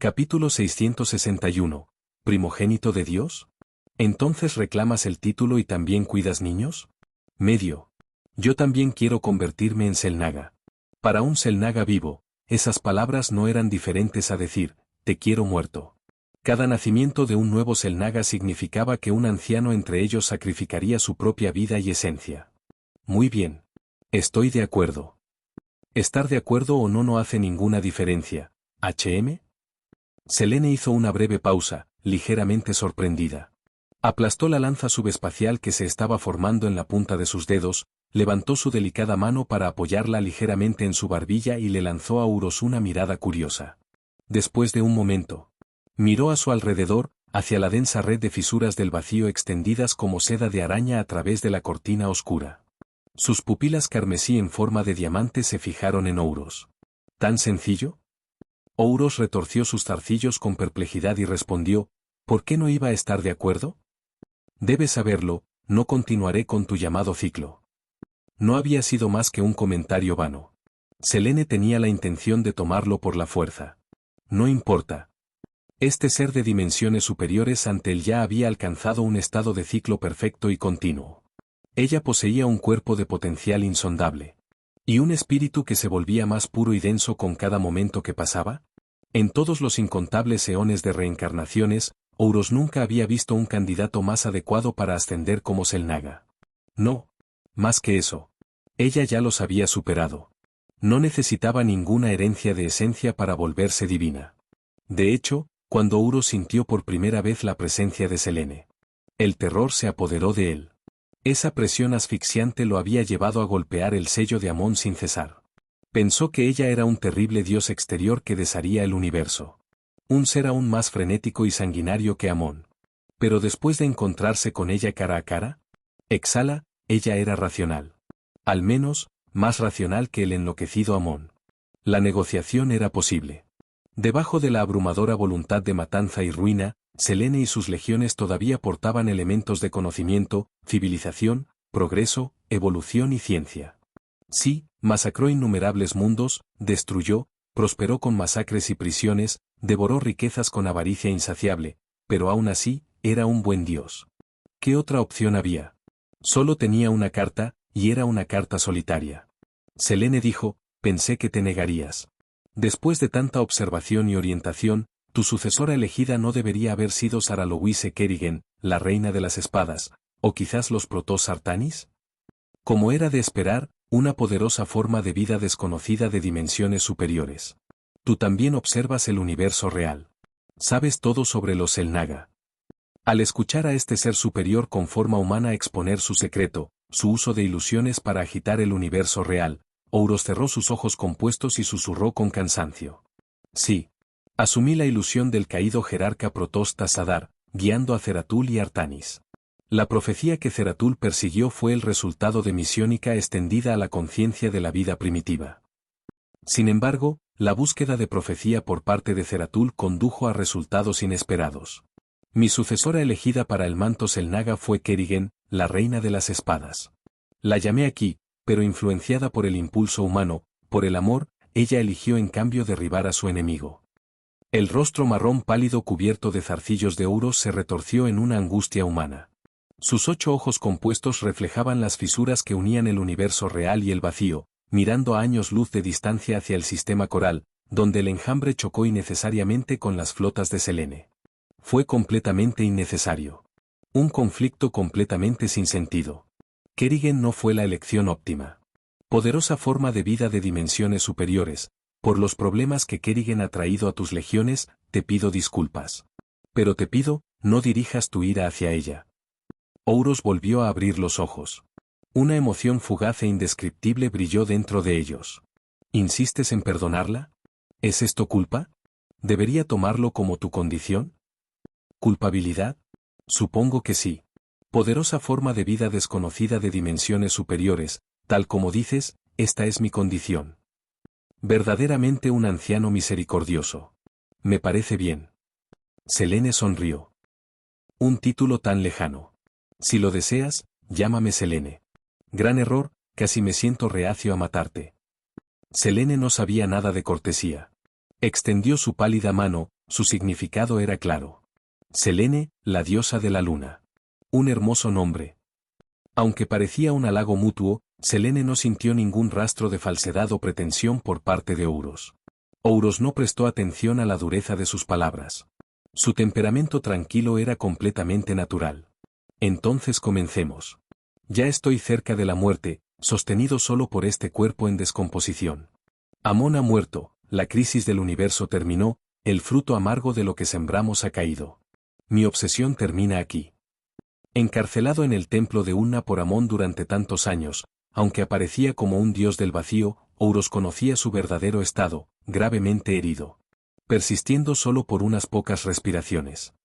Capítulo 661. ¿Primogénito de Dios? ¿Entonces reclamas el título y también cuidas niños? Medio. Yo también quiero convertirme en Selnaga. Para un Selnaga vivo, esas palabras no eran diferentes a decir, te quiero muerto. Cada nacimiento de un nuevo Selnaga significaba que un anciano entre ellos sacrificaría su propia vida y esencia. Muy bien. Estoy de acuerdo. Estar de acuerdo o no hace ninguna diferencia. ¿HM? Selene hizo una breve pausa, ligeramente sorprendida. Aplastó la lanza subespacial que se estaba formando en la punta de sus dedos, levantó su delicada mano para apoyarla ligeramente en su barbilla y le lanzó a Uros una mirada curiosa. Después de un momento, miró a su alrededor, hacia la densa red de fisuras del vacío extendidas como seda de araña a través de la cortina oscura. Sus pupilas carmesí en forma de diamante se fijaron en Ouros. ¿Tan sencillo? Ouros retorció sus zarcillos con perplejidad y respondió, ¿por qué no iba a estar de acuerdo? Debes saberlo, no continuaré con tu llamado ciclo. No había sido más que un comentario vano. Selene tenía la intención de tomarlo por la fuerza. No importa. Este ser de dimensiones superiores ante él ya había alcanzado un estado de ciclo perfecto y continuo. Ella poseía un cuerpo de potencial insondable. ¿Y un espíritu que se volvía más puro y denso con cada momento que pasaba? En todos los incontables eones de reencarnaciones, Ouros nunca había visto un candidato más adecuado para ascender como Selnaga. No. Más que eso. Ella ya los había superado. No necesitaba ninguna herencia de esencia para volverse divina. De hecho, cuando Ouros sintió por primera vez la presencia de Selene, el terror se apoderó de él. Esa presión asfixiante lo había llevado a golpear el sello de Amón sin cesar. Pensó que ella era un terrible dios exterior que desharía el universo. Un ser aún más frenético y sanguinario que Amón. Pero después de encontrarse con ella cara a cara, exhala, ella era racional. Al menos, más racional que el enloquecido Amón. La negociación era posible. Debajo de la abrumadora voluntad de matanza y ruina, Selene y sus legiones todavía portaban elementos de conocimiento, civilización, progreso, evolución y ciencia. Sí, masacró innumerables mundos, destruyó, prosperó con masacres y prisiones, devoró riquezas con avaricia insaciable, pero aún así, era un buen dios. ¿Qué otra opción había? Solo tenía una carta, y era una carta solitaria. Selene dijo, pensé que te negarías. Después de tanta observación y orientación, tu sucesora elegida no debería haber sido Sara Louise Kerrigan, la reina de las espadas, o quizás los Protoss Artanis. Como era de esperar, una poderosa forma de vida desconocida de dimensiones superiores. Tú también observas el universo real. Sabes todo sobre los Selnaga. Al escuchar a este ser superior con forma humana exponer su secreto, su uso de ilusiones para agitar el universo real, Ouros cerró sus ojos compuestos y susurró con cansancio. Sí. Asumí la ilusión del caído jerarca Protoss Tassadar, guiando a Zeratul y Artanis. La profecía que Zeratul persiguió fue el resultado de misiónica extendida a la conciencia de la vida primitiva. Sin embargo, la búsqueda de profecía por parte de Zeratul condujo a resultados inesperados. Mi sucesora elegida para el manto Selnaga fue Kerrigan, la reina de las espadas. La llamé aquí, pero influenciada por el impulso humano, por el amor, ella eligió en cambio derribar a su enemigo. El rostro marrón pálido cubierto de zarcillos de Ouros se retorció en una angustia humana. Sus 8 ojos compuestos reflejaban las fisuras que unían el universo real y el vacío, mirando a años luz de distancia hacia el sistema coral, donde el enjambre chocó innecesariamente con las flotas de Selene. Fue completamente innecesario. Un conflicto completamente sin sentido. Kerrigan no fue la elección óptima. Poderosa forma de vida de dimensiones superiores, por los problemas que Kerrigan ha traído a tus legiones, te pido disculpas. Pero te pido, no dirijas tu ira hacia ella. Ouros volvió a abrir los ojos. Una emoción fugaz e indescriptible brilló dentro de ellos. ¿Insistes en perdonarla? ¿Es esto culpa? ¿Debería tomarlo como tu condición? ¿Culpabilidad? Supongo que sí. Poderosa forma de vida desconocida de dimensiones superiores, tal como dices, esta es mi condición. Verdaderamente un anciano misericordioso. Me parece bien. Selene sonrió. Un título tan lejano. Si lo deseas, llámame Selene. Gran error, casi me siento reacio a matarte. Selene no sabía nada de cortesía. Extendió su pálida mano, su significado era claro. Selene, la diosa de la luna. Un hermoso nombre. Aunque parecía un halago mutuo, Selene no sintió ningún rastro de falsedad o pretensión por parte de Ouros. Ouros no prestó atención a la dureza de sus palabras. Su temperamento tranquilo era completamente natural. Entonces comencemos. Ya estoy cerca de la muerte, sostenido solo por este cuerpo en descomposición. Amón ha muerto, la crisis del universo terminó, el fruto amargo de lo que sembramos ha caído. Mi obsesión termina aquí. Encarcelado en el templo de Unna por Amón durante tantos años, aunque aparecía como un dios del vacío, Ouros conocía su verdadero estado, gravemente herido. Persistiendo solo por unas pocas respiraciones.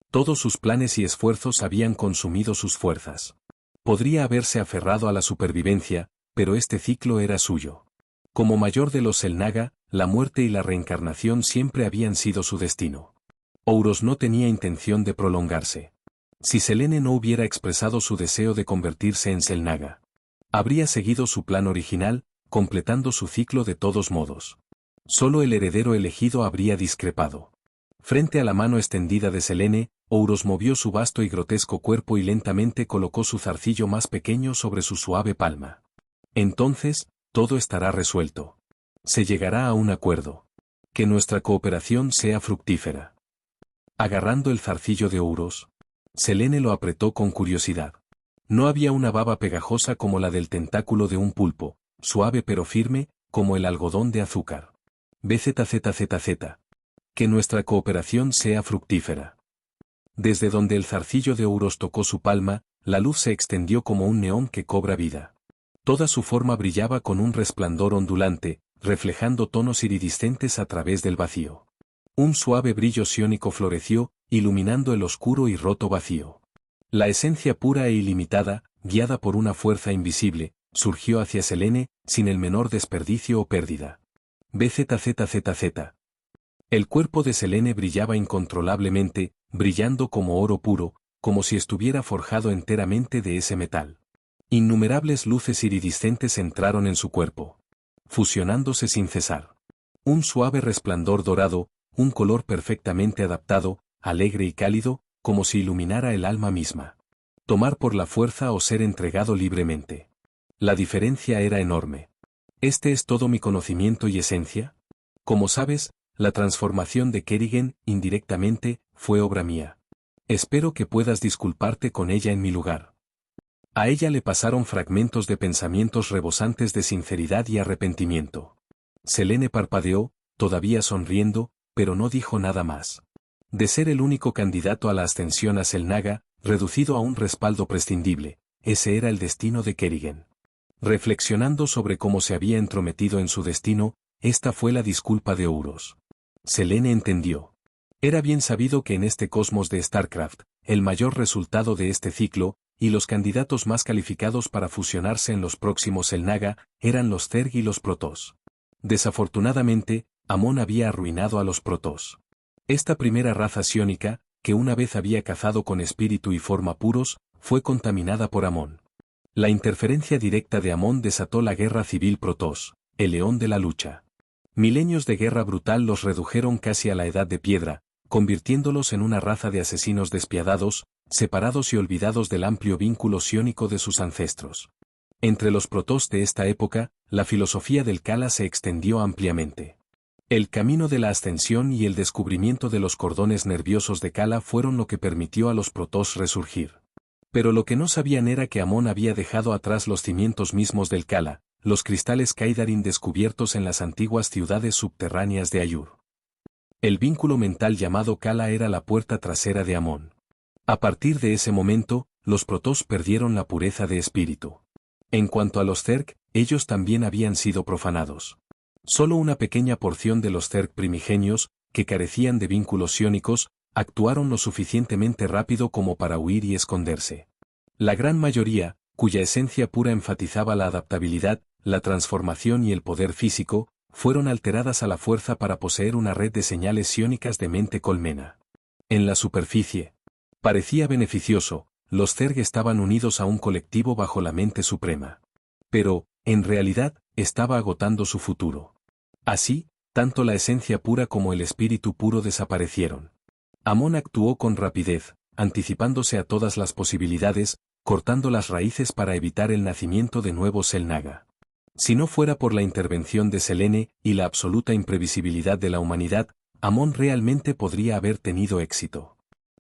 Todos sus planes y esfuerzos habían consumido sus fuerzas. Podría haberse aferrado a la supervivencia, pero este ciclo era suyo. Como mayor de los Xel'Naga, la muerte y la reencarnación siempre habían sido su destino. Ouros no tenía intención de prolongarse. Si Selene no hubiera expresado su deseo de convertirse en Xel'Naga, habría seguido su plan original, completando su ciclo de todos modos. Solo el heredero elegido habría discrepado. Frente a la mano extendida de Selene, Ouros movió su vasto y grotesco cuerpo y lentamente colocó su zarcillo más pequeño sobre su suave palma. Entonces, todo estará resuelto. Se llegará a un acuerdo. Que nuestra cooperación sea fructífera. Agarrando el zarcillo de Ouros, Selene lo apretó con curiosidad. No había una baba pegajosa como la del tentáculo de un pulpo, suave pero firme, como el algodón de azúcar. BZZZZ. Que nuestra cooperación sea fructífera. Desde donde el zarcillo de Ouros tocó su palma, la luz se extendió como un neón que cobra vida. Toda su forma brillaba con un resplandor ondulante, reflejando tonos iridiscentes a través del vacío. Un suave brillo ciónico floreció, iluminando el oscuro y roto vacío. La esencia pura e ilimitada, guiada por una fuerza invisible, surgió hacia Selene, sin el menor desperdicio o pérdida. BZZZZ. El cuerpo de Selene brillaba incontrolablemente, brillando como oro puro, como si estuviera forjado enteramente de ese metal. Innumerables luces iridiscentes entraron en su cuerpo, fusionándose sin cesar. Un suave resplandor dorado, un color perfectamente adaptado, alegre y cálido, como si iluminara el alma misma. Tomar por la fuerza o ser entregado libremente. La diferencia era enorme. ¿Este es todo mi conocimiento y esencia? Como sabes, la transformación de Kerrigan, indirectamente, fue obra mía. Espero que puedas disculparte con ella en mi lugar. A ella le pasaron fragmentos de pensamientos rebosantes de sinceridad y arrepentimiento. Selene parpadeó, todavía sonriendo, pero no dijo nada más. De ser el único candidato a la ascensión a Xel'Naga, reducido a un respaldo prescindible, ese era el destino de Kerrigan. Reflexionando sobre cómo se había entrometido en su destino, esta fue la disculpa de Ouros. Selene entendió. Era bien sabido que en este cosmos de StarCraft, el mayor resultado de este ciclo, y los candidatos más calificados para fusionarse en los próximos Xel'Naga, eran los Zerg y los Protoss. Desafortunadamente, Amón había arruinado a los Protoss. Esta primera raza psiónica, que una vez había cazado con espíritu y forma puros, fue contaminada por Amón. La interferencia directa de Amón desató la guerra civil Protoss, el león de la lucha. Milenios de guerra brutal los redujeron casi a la edad de piedra, convirtiéndolos en una raza de asesinos despiadados, separados y olvidados del amplio vínculo psiónico de sus ancestros. Entre los Protoss de esta época, la filosofía del Khala se extendió ampliamente. El camino de la ascensión y el descubrimiento de los cordones nerviosos de Khala fueron lo que permitió a los Protoss resurgir. Pero lo que no sabían era que Amón había dejado atrás los cimientos mismos del Khala, los cristales Kaidarin descubiertos en las antiguas ciudades subterráneas de Ayur. El vínculo mental llamado Khala era la puerta trasera de Amón. A partir de ese momento, los Protoss perdieron la pureza de espíritu. En cuanto a los Zerg, ellos también habían sido profanados. Solo una pequeña porción de los Zerg primigenios, que carecían de vínculos psiónicos, actuaron lo suficientemente rápido como para huir y esconderse. La gran mayoría, cuya esencia pura enfatizaba la adaptabilidad, la transformación y el poder físico, fueron alteradas a la fuerza para poseer una red de señales psiónicas de mente colmena. En la superficie, parecía beneficioso, los Zerg estaban unidos a un colectivo bajo la mente suprema. Pero, en realidad, estaba agotando su futuro. Así, Tanto la esencia pura como el espíritu puro desaparecieron. Amón actuó con rapidez, anticipándose a todas las posibilidades, cortando las raíces para evitar el nacimiento de nuevos Xel'Naga. Si no fuera por la intervención de Selene y la absoluta imprevisibilidad de la humanidad, Amón realmente podría haber tenido éxito.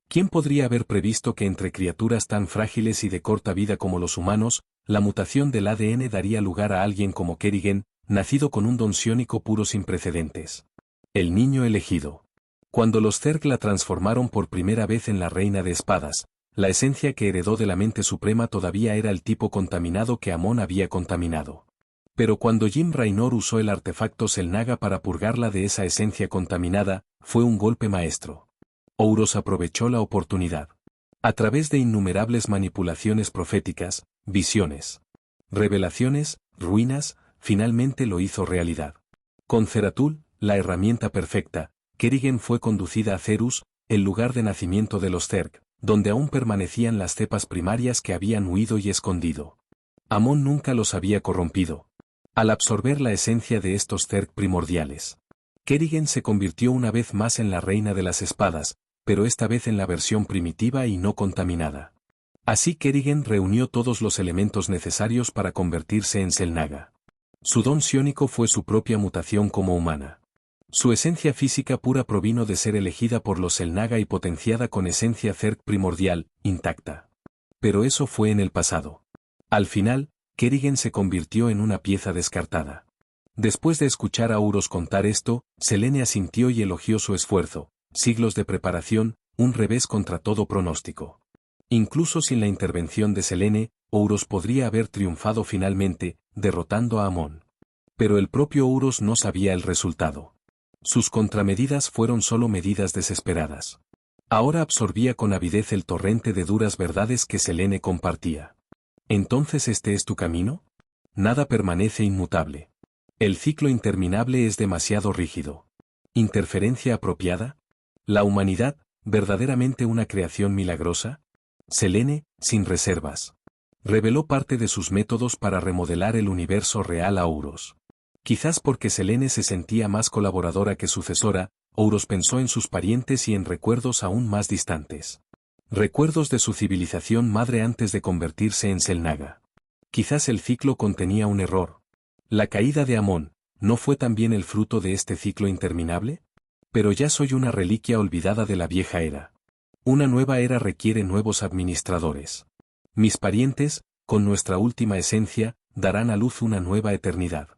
¿Quién podría haber previsto que entre criaturas tan frágiles y de corta vida como los humanos, la mutación del ADN daría lugar a alguien como Kerrigan, nacido con un don psiónico puro sin precedentes? El niño elegido. Cuando los Zerg la transformaron por primera vez en la reina de espadas, la esencia que heredó de la mente suprema todavía era el tipo contaminado que Amón había contaminado. Pero cuando Jim Raynor usó el artefacto Xel'Naga para purgarla de esa esencia contaminada, fue un golpe maestro. Ouros aprovechó la oportunidad. A través de innumerables manipulaciones proféticas, visiones, revelaciones, ruinas, finalmente lo hizo realidad. Con Zeratul, la herramienta perfecta, Kerrigan fue conducida a Cerus, el lugar de nacimiento de los Zerg, donde aún permanecían las cepas primarias que habían huido y escondido. Amón nunca los había corrompido. Al absorber la esencia de estos Zerg primordiales, Kerrigan se convirtió una vez más en la reina de las espadas, pero esta vez en la versión primitiva y no contaminada. Así Kerrigan reunió todos los elementos necesarios para convertirse en Xel'Naga. Su don psiónico fue su propia mutación como humana. Su esencia física pura provino de ser elegida por los Xel'Naga y potenciada con esencia Zerg primordial, intacta. Pero eso fue en el pasado. Al final, Kerrigan se convirtió en una pieza descartada. Después de escuchar a Ouros contar esto, Selene asintió y elogió su esfuerzo, siglos de preparación, un revés contra todo pronóstico. Incluso sin la intervención de Selene, Ouros podría haber triunfado finalmente, derrotando a Amón. Pero el propio Ouros no sabía el resultado. Sus contramedidas fueron solo medidas desesperadas. Ahora absorbía con avidez el torrente de duras verdades que Selene compartía. ¿Entonces este es tu camino? Nada permanece inmutable. El ciclo interminable es demasiado rígido. ¿Interferencia apropiada? ¿La humanidad, verdaderamente una creación milagrosa? Selene, sin reservas, reveló parte de sus métodos para remodelar el universo real a Ouros. Quizás porque Selene se sentía más colaboradora que sucesora, Ouros pensó en sus parientes y en recuerdos aún más distantes. Recuerdos de su civilización madre antes de convertirse en Xel'Naga. Quizás el ciclo contenía un error. La caída de Amón, ¿no fue también el fruto de este ciclo interminable? Pero ya soy una reliquia olvidada de la vieja era. Una nueva era requiere nuevos administradores. Mis parientes, con nuestra última esencia, darán a luz una nueva eternidad.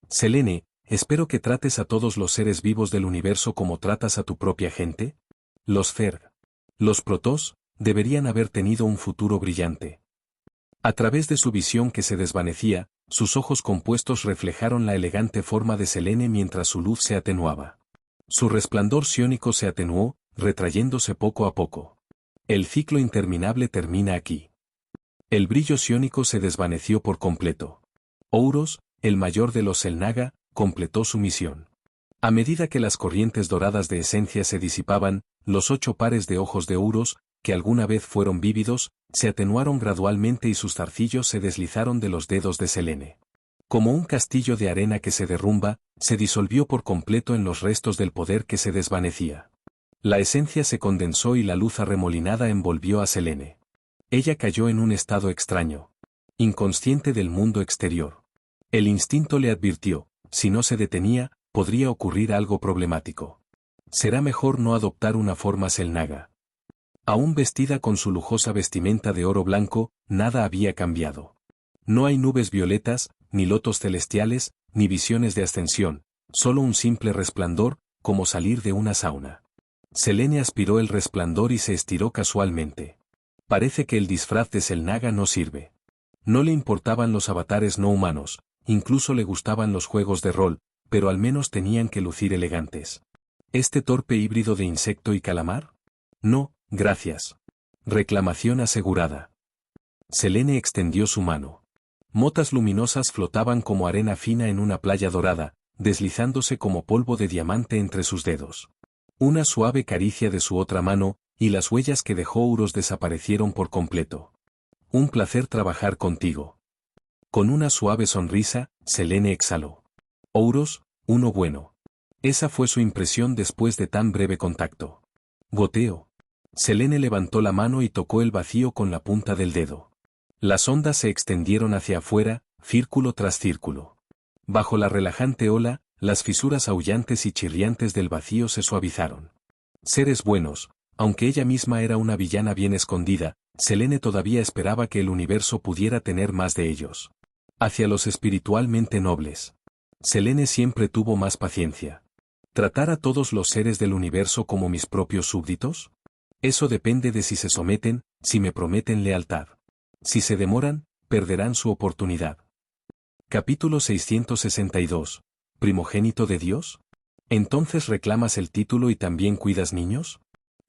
Selene, espero que trates a todos los seres vivos del universo como tratas a tu propia gente. Los Zerg. Los Protoss, deberían haber tenido un futuro brillante. A través de su visión que se desvanecía, sus ojos compuestos reflejaron la elegante forma de Selene mientras su luz se atenuaba. Su resplandor psiónico se atenuó, retrayéndose poco a poco. El ciclo interminable termina aquí. El brillo psiónico se desvaneció por completo. Ouros, el mayor de los Xel'Naga, completó su misión. A medida que las corrientes doradas de esencia se disipaban, los 8 pares de ojos de Ouros, que alguna vez fueron vívidos, se atenuaron gradualmente y sus zarcillos se deslizaron de los dedos de Selene. Como un castillo de arena que se derrumba, se disolvió por completo en los restos del poder que se desvanecía. La esencia se condensó y la luz arremolinada envolvió a Selene. Ella cayó en un estado extraño, inconsciente del mundo exterior. El instinto le advirtió, si no se detenía, podría ocurrir algo problemático. Será mejor no adoptar una forma Xel'Naga. Aún vestida con su lujosa vestimenta de oro blanco, nada había cambiado. No hay nubes violetas, ni lotos celestiales, ni visiones de ascensión, solo un simple resplandor, como salir de una sauna. Selene aspiró el resplandor y se estiró casualmente. Parece que el disfraz de Xel'Naga no sirve. No le importaban los avatares no humanos, incluso le gustaban los juegos de rol, pero al menos tenían que lucir elegantes. ¿Este torpe híbrido de insecto y calamar? No, gracias. Reclamación asegurada. Selene extendió su mano. Motas luminosas flotaban como arena fina en una playa dorada, deslizándose como polvo de diamante entre sus dedos. Una suave caricia de su otra mano, y las huellas que dejó Ouros desaparecieron por completo. Un placer trabajar contigo. Con una suave sonrisa, Selene exhaló. Ouros, uno bueno. Esa fue su impresión después de tan breve contacto. Goteo. Selene levantó la mano y tocó el vacío con la punta del dedo. Las ondas se extendieron hacia afuera, círculo tras círculo. Bajo la relajante ola, las fisuras aullantes y chirriantes del vacío se suavizaron. Seres buenos, aunque ella misma era una villana bien escondida, Selene todavía esperaba que el universo pudiera tener más de ellos. Hacia los espiritualmente nobles. Selene siempre tuvo más paciencia. ¿Tratar a todos los seres del universo como mis propios súbditos? Eso depende de si se someten, si me prometen lealtad. Si se demoran, perderán su oportunidad. Capítulo 662. ¿Primogénito de Dios? ¿Entonces reclamas el título y también cuidas niños?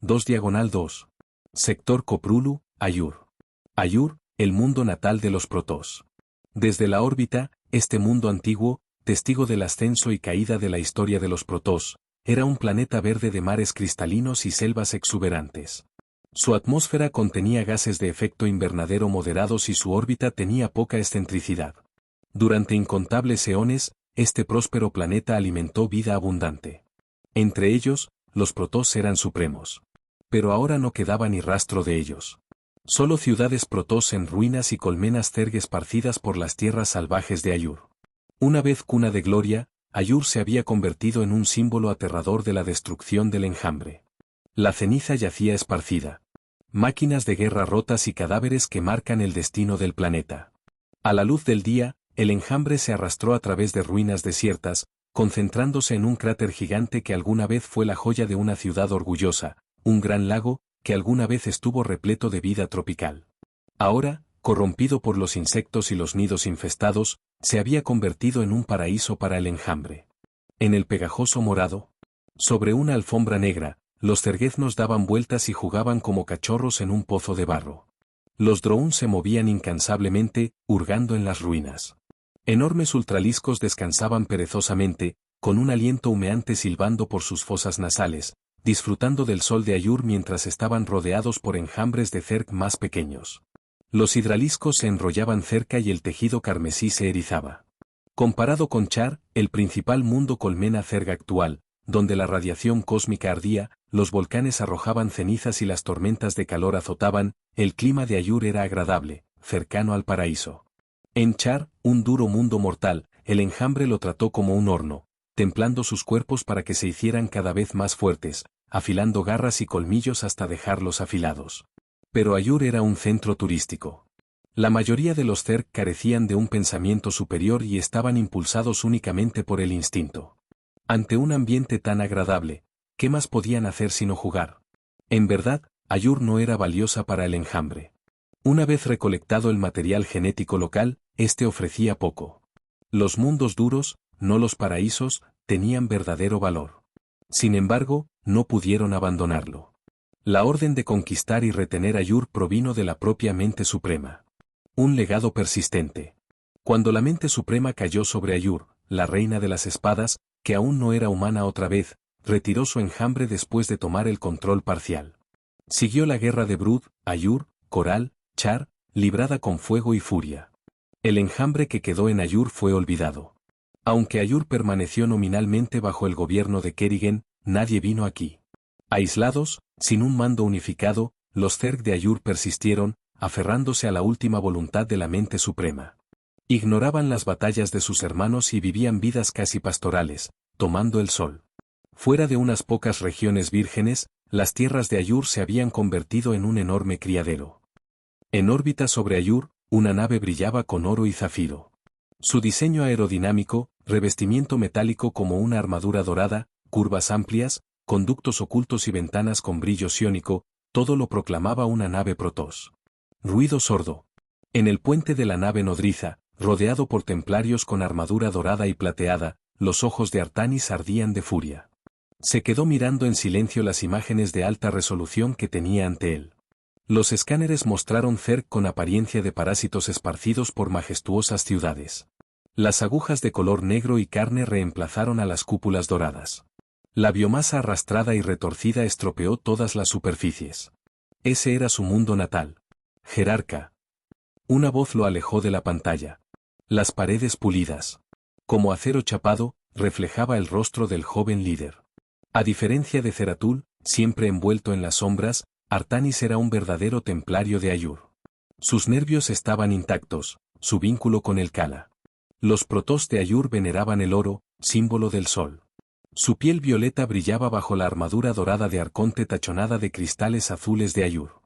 2/2. Sector Coprulu, Ayur. Ayur, el mundo natal de los protoss. Desde la órbita, este mundo antiguo, testigo del ascenso y caída de la historia de los protoss, era un planeta verde de mares cristalinos y selvas exuberantes. Su atmósfera contenía gases de efecto invernadero moderados y su órbita tenía poca excentricidad. Durante incontables eones, este próspero planeta alimentó vida abundante. Entre ellos, los protoss eran supremos. Pero ahora no quedaba ni rastro de ellos. Solo ciudades protoss en ruinas y colmenas Zerg esparcidas por las tierras salvajes de Ayur. Una vez cuna de gloria, Ayur se había convertido en un símbolo aterrador de la destrucción del enjambre. La ceniza yacía esparcida. Máquinas de guerra rotas y cadáveres que marcan el destino del planeta. A la luz del día, el enjambre se arrastró a través de ruinas desiertas, concentrándose en un cráter gigante que alguna vez fue la joya de una ciudad orgullosa, un gran lago, que alguna vez estuvo repleto de vida tropical. Ahora, corrompido por los insectos y los nidos infestados, se había convertido en un paraíso para el enjambre. En el pegajoso morado, sobre una alfombra negra, los zergueznos daban vueltas y jugaban como cachorros en un pozo de barro. Los drones se movían incansablemente, hurgando en las ruinas. Enormes ultraliscos descansaban perezosamente, con un aliento humeante silbando por sus fosas nasales, disfrutando del sol de Ayur mientras estaban rodeados por enjambres de Zerg más pequeños. Los hidraliscos se enrollaban cerca y el tejido carmesí se erizaba. Comparado con Char, el principal mundo colmena Zerg actual, donde la radiación cósmica ardía, los volcanes arrojaban cenizas y las tormentas de calor azotaban, el clima de Ayur era agradable, cercano al paraíso. En Char, un duro mundo mortal, el enjambre lo trató como un horno, templando sus cuerpos para que se hicieran cada vez más fuertes, afilando garras y colmillos hasta dejarlos afilados. Pero Ayur era un centro turístico. La mayoría de los Zerg carecían de un pensamiento superior y estaban impulsados únicamente por el instinto. Ante un ambiente tan agradable, ¿qué más podían hacer sino jugar? En verdad, Ayur no era valiosa para el enjambre. Una vez recolectado el material genético local, este ofrecía poco. Los mundos duros, no los paraísos, tenían verdadero valor. Sin embargo, no pudieron abandonarlo. La orden de conquistar y retener Ayur provino de la propia mente suprema. Un legado persistente. Cuando la mente suprema cayó sobre Ayur, la reina de las espadas, que aún no era humana otra vez, retiró su enjambre después de tomar el control parcial. Siguió la guerra de Brood, Ayur, Coral, Char, librada con fuego y furia. El enjambre que quedó en Ayur fue olvidado. Aunque Ayur permaneció nominalmente bajo el gobierno de Kerrigan, nadie vino aquí. Aislados, sin un mando unificado, los Zerg de Ayur persistieron, aferrándose a la última voluntad de la mente suprema. Ignoraban las batallas de sus hermanos y vivían vidas casi pastorales, tomando el sol. Fuera de unas pocas regiones vírgenes, las tierras de Ayur se habían convertido en un enorme criadero. En órbita sobre Ayur, una nave brillaba con oro y zafiro. Su diseño aerodinámico, revestimiento metálico como una armadura dorada, curvas amplias, conductos ocultos y ventanas con brillo ciónico, todo lo proclamaba una nave protoss. Ruido sordo. En el puente de la nave nodriza, rodeado por templarios con armadura dorada y plateada, los ojos de Artanis ardían de furia. Se quedó mirando en silencio las imágenes de alta resolución que tenía ante él. Los escáneres mostraron Zerg con apariencia de parásitos esparcidos por majestuosas ciudades. Las agujas de color negro y carne reemplazaron a las cúpulas doradas. La biomasa arrastrada y retorcida estropeó todas las superficies. Ese era su mundo natal. Jerarca. Una voz lo alejó de la pantalla. Las paredes pulidas. Como acero chapado, reflejaba el rostro del joven líder. A diferencia de Zeratul, siempre envuelto en las sombras, Artanis era un verdadero templario de Ayur. Sus nervios estaban intactos, su vínculo con el Kala. Los Protoss de Ayur veneraban el oro, símbolo del sol. Su piel violeta brillaba bajo la armadura dorada de arconte tachonada de cristales azules de Ayur.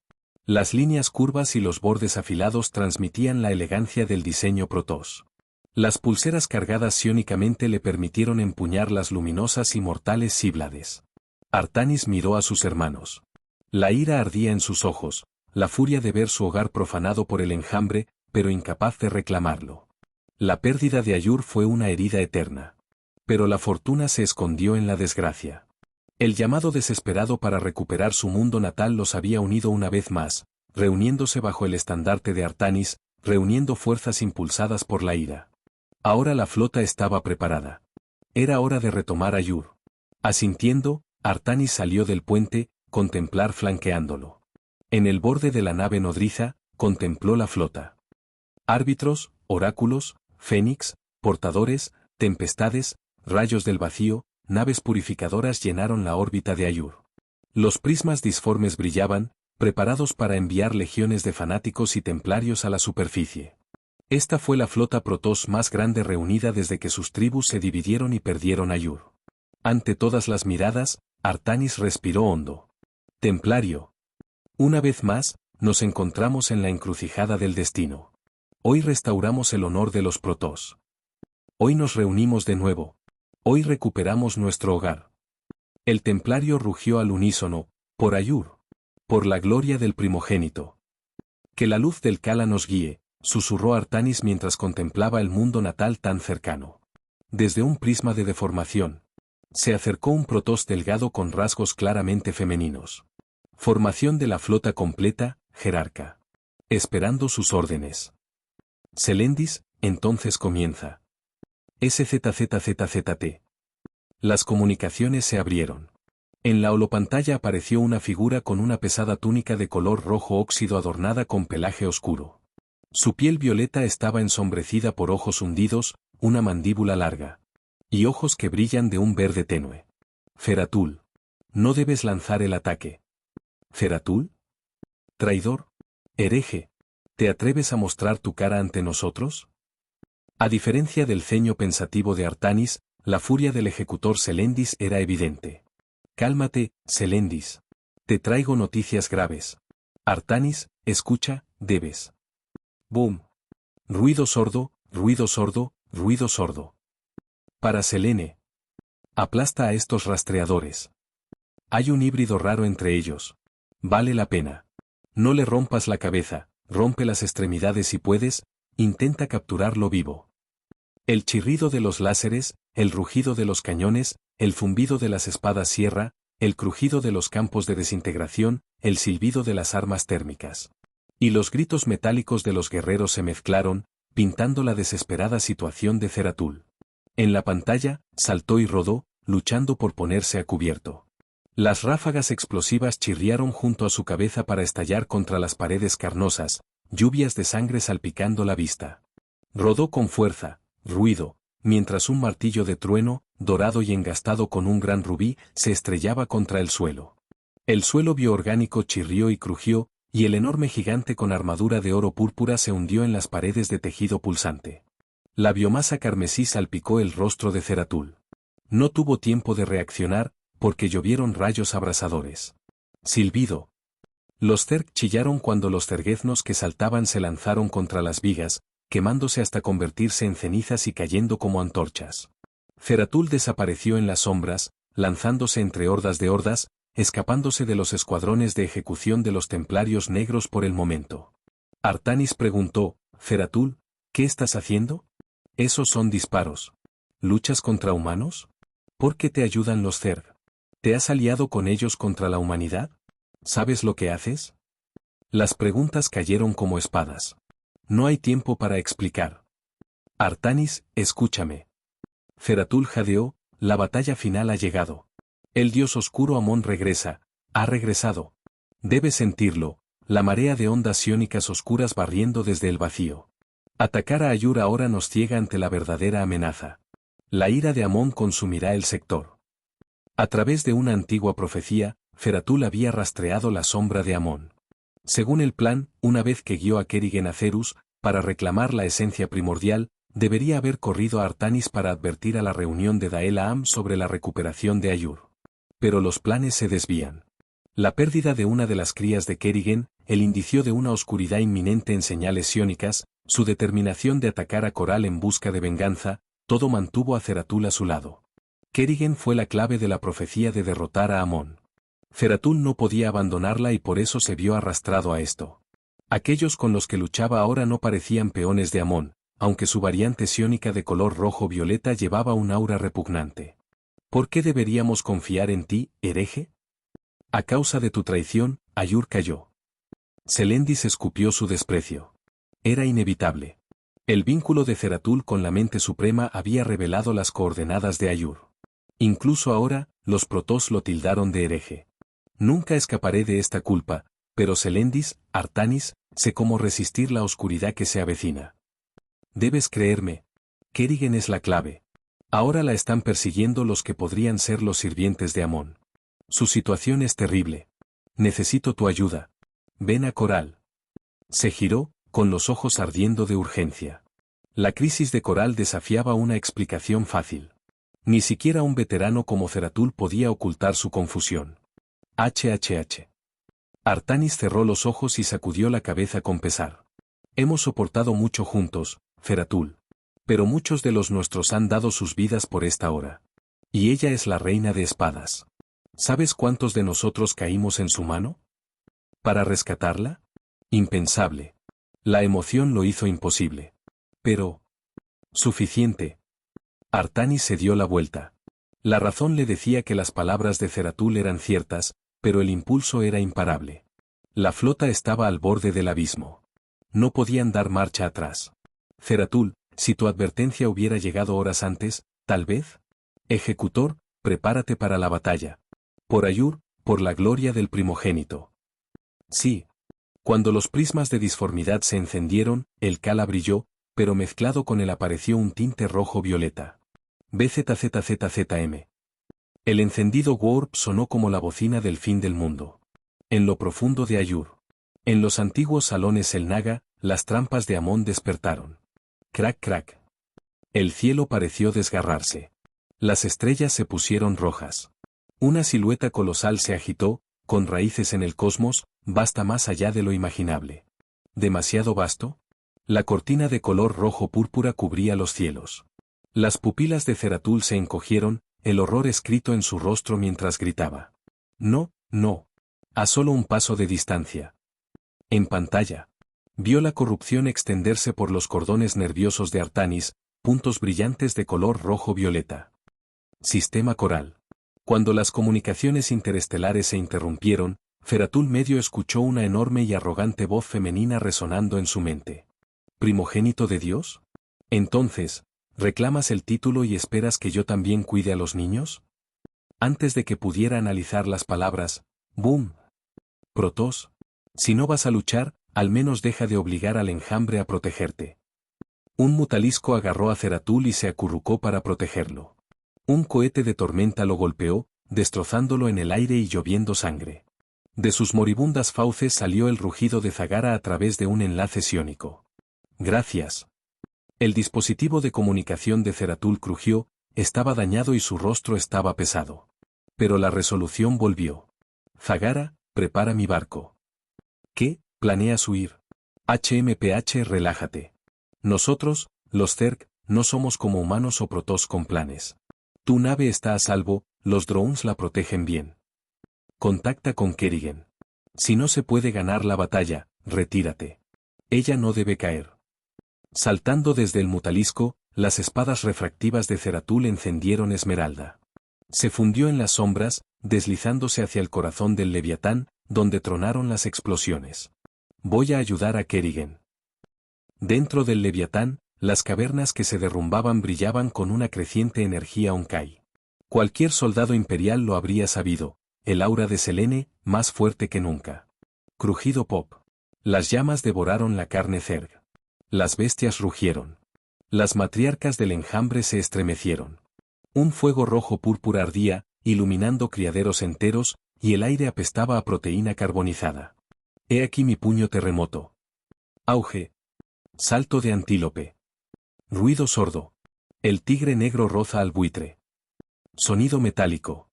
Las líneas curvas y los bordes afilados transmitían la elegancia del diseño Protoss. Las pulseras cargadas sionicamente le permitieron empuñar las luminosas y mortales Cíblades. Artanis miró a sus hermanos. La ira ardía en sus ojos, la furia de ver su hogar profanado por el enjambre, pero incapaz de reclamarlo. La pérdida de Ayur fue una herida eterna. Pero la fortuna se escondió en la desgracia. El llamado desesperado para recuperar su mundo natal los había unido una vez más, reuniéndose bajo el estandarte de Artanis, reuniendo fuerzas impulsadas por la ira. Ahora la flota estaba preparada. Era hora de retomar Ayur. Asintiendo, Artanis salió del puente, contemplar flanqueándolo. En el borde de la nave nodriza, contempló la flota. Árbitros, oráculos, fénix, portadores, tempestades, rayos del vacío, naves purificadoras llenaron la órbita de Ayur. Los prismas disformes brillaban, preparados para enviar legiones de fanáticos y templarios a la superficie. Esta fue la flota Protoss más grande reunida desde que sus tribus se dividieron y perdieron Ayur. Ante todas las miradas, Artanis respiró hondo. Templario. Una vez más, nos encontramos en la encrucijada del destino. Hoy restauramos el honor de los Protoss. Hoy nos reunimos de nuevo. Hoy recuperamos nuestro hogar. El templario rugió al unísono, por Ayur. Por la gloria del primogénito. Que la luz del Kala nos guíe, susurró Artanis mientras contemplaba el mundo natal tan cercano. Desde un prisma de deformación. Se acercó un Protoss delgado con rasgos claramente femeninos. Formación de la flota completa, jerarca. Esperando sus órdenes. Selendis, entonces comienza. SZZZZT. Las comunicaciones se abrieron. En la holopantalla apareció una figura con una pesada túnica de color rojo óxido adornada con pelaje oscuro. Su piel violeta estaba ensombrecida por ojos hundidos, una mandíbula larga. Y ojos que brillan de un verde tenue. Zeratul. No debes lanzar el ataque. ¿Zeratul? Traidor. Hereje. ¿Te atreves a mostrar tu cara ante nosotros? A diferencia del ceño pensativo de Artanis, la furia del ejecutor Selendis era evidente. Cálmate, Selendis. Te traigo noticias graves. Artanis, escucha, debes. Boom. Ruido sordo, ruido sordo, ruido sordo. Para Selene. Aplasta a estos rastreadores. Hay un híbrido raro entre ellos. Vale la pena. No le rompas la cabeza, rompe las extremidades si puedes, intenta capturarlo vivo. El chirrido de los láseres, el rugido de los cañones, el zumbido de las espadas sierra, el crujido de los campos de desintegración, el silbido de las armas térmicas. Y los gritos metálicos de los guerreros se mezclaron, pintando la desesperada situación de Zeratul. En la pantalla, saltó y rodó, luchando por ponerse a cubierto. Las ráfagas explosivas chirriaron junto a su cabeza para estallar contra las paredes carnosas, lluvias de sangre salpicando la vista. Rodó con fuerza, ruido, mientras un martillo de trueno, dorado y engastado con un gran rubí, se estrellaba contra el suelo. El suelo bioorgánico chirrió y crujió, y el enorme gigante con armadura de oro púrpura se hundió en las paredes de tejido pulsante. La biomasa carmesí salpicó el rostro de Zeratul. No tuvo tiempo de reaccionar, porque llovieron rayos abrasadores. Silbido. Los Zerg chillaron cuando los zergueznos que saltaban se lanzaron contra las vigas, quemándose hasta convertirse en cenizas y cayendo como antorchas. Zeratul desapareció en las sombras, lanzándose entre hordas de hordas, escapándose de los escuadrones de ejecución de los templarios negros por el momento. Artanis preguntó, Zeratul, ¿qué estás haciendo? Esos son disparos. ¿Luchas contra humanos? ¿Por qué te ayudan los Zerg? ¿Te has aliado con ellos contra la humanidad? ¿Sabes lo que haces? Las preguntas cayeron como espadas. No hay tiempo para explicar. Artanis, escúchame. Zeratul jadeó, la batalla final ha llegado. El dios oscuro Amón regresa, ha regresado. Debes sentirlo, la marea de ondas sionicas oscuras barriendo desde el vacío. Atacar a Ayur ahora nos ciega ante la verdadera amenaza. La ira de Amón consumirá el sector. A través de una antigua profecía, Feratul había rastreado la sombra de Amón. Según el plan, una vez que guió a Kerrigan a Cerus, para reclamar la esencia primordial, debería haber corrido a Artanis para advertir a la reunión de Dael-Am sobre la recuperación de Ayur. Pero los planes se desvían. La pérdida de una de las crías de Kerrigan, el indicio de una oscuridad inminente en señales sionicas, su determinación de atacar a Coral en busca de venganza, todo mantuvo a Feratul a su lado. Kerrigan fue la clave de la profecía de derrotar a Amón. Feratul no podía abandonarla y por eso se vio arrastrado a esto. Aquellos con los que luchaba ahora no parecían peones de Amón, aunque su variante sionica de color rojo-violeta llevaba un aura repugnante. ¿Por qué deberíamos confiar en ti, hereje? A causa de tu traición, Ayur cayó. Selendis escupió su desprecio. Era inevitable. El vínculo de Feratul con la mente suprema había revelado las coordenadas de Ayur. Incluso ahora, los protoss lo tildaron de hereje. Nunca escaparé de esta culpa, pero Selendis, Artanis, sé cómo resistir la oscuridad que se avecina. Debes creerme. Kerrigan es la clave. Ahora la están persiguiendo los que podrían ser los sirvientes de Amón. Su situación es terrible. Necesito tu ayuda. Ven a Coral. Se giró, con los ojos ardiendo de urgencia. La crisis de Coral desafiaba una explicación fácil. Ni siquiera un veterano como Feratul podía ocultar su confusión. HHH. Artanis cerró los ojos y sacudió la cabeza con pesar. Hemos soportado mucho juntos, Feratul. Pero muchos de los nuestros han dado sus vidas por esta hora. Y ella es la reina de espadas. ¿Sabes cuántos de nosotros caímos en su mano? ¿Para rescatarla? Impensable. La emoción lo hizo imposible. Pero... suficiente. Artanis se dio la vuelta. La razón le decía que las palabras de Feratul eran ciertas, pero el impulso era imparable. La flota estaba al borde del abismo. No podían dar marcha atrás. Feratul, si tu advertencia hubiera llegado horas antes, tal vez. Ejecutor, prepárate para la batalla. Por Ayur, por la gloria del primogénito. Sí. Cuando los prismas de disformidad se encendieron, el Kala brilló, pero mezclado con él apareció un tinte rojo-violeta. BZZZZM. El encendido warp sonó como la bocina del fin del mundo. En lo profundo de Ayur. En los antiguos salones el Naga, las trampas de Amón despertaron. Crack crack. El cielo pareció desgarrarse. Las estrellas se pusieron rojas. Una silueta colosal se agitó, con raíces en el cosmos, vasta más allá de lo imaginable. ¿Demasiado vasto? La cortina de color rojo-púrpura cubría los cielos. Las pupilas de Feratul se encogieron, el horror escrito en su rostro mientras gritaba. No, no. A solo un paso de distancia. En pantalla. Vio la corrupción extenderse por los cordones nerviosos de Artanis, puntos brillantes de color rojo-violeta. Sistema coral. Cuando las comunicaciones interestelares se interrumpieron, Feratul medio escuchó una enorme y arrogante voz femenina resonando en su mente. ¿Primogénito de Dios? Entonces, ¿reclamas el título y esperas que yo también cuide a los niños? Antes de que pudiera analizar las palabras, ¡boom! Protoss. Si no vas a luchar, al menos deja de obligar al enjambre a protegerte. Un mutalisco agarró a Feratul y se acurrucó para protegerlo. Un cohete de tormenta lo golpeó, destrozándolo en el aire y lloviendo sangre. De sus moribundas fauces salió el rugido de Zagara a través de un enlace sioniko. Gracias. El dispositivo de comunicación de Feratul crujió, estaba dañado y su rostro estaba pesado. Pero la resolución volvió. Zagara, prepara mi barco. ¿Qué? ¿Planeas huir? HMPH, relájate. Nosotros, los Zerg, no somos como humanos o protoss con planes. Tu nave está a salvo, los drones la protegen bien. Contacta con Kerrigan. Si no se puede ganar la batalla, retírate. Ella no debe caer. Saltando desde el mutalisco, las espadas refractivas de Feratul encendieron Esmeralda. Se fundió en las sombras, deslizándose hacia el corazón del Leviatán, donde tronaron las explosiones. Voy a ayudar a Kerrigan. Dentro del Leviatán, las cavernas que se derrumbaban brillaban con una creciente energía Onkai. Cualquier soldado imperial lo habría sabido, el aura de Selene, más fuerte que nunca. Crujido pop. Las llamas devoraron la carne Zerg. Las bestias rugieron. Las matriarcas del enjambre se estremecieron. Un fuego rojo púrpura ardía, iluminando criaderos enteros, y el aire apestaba a proteína carbonizada. He aquí mi puño terremoto. Auge. Salto de antílope. Ruido sordo. El tigre negro roza al buitre. Sonido metálico.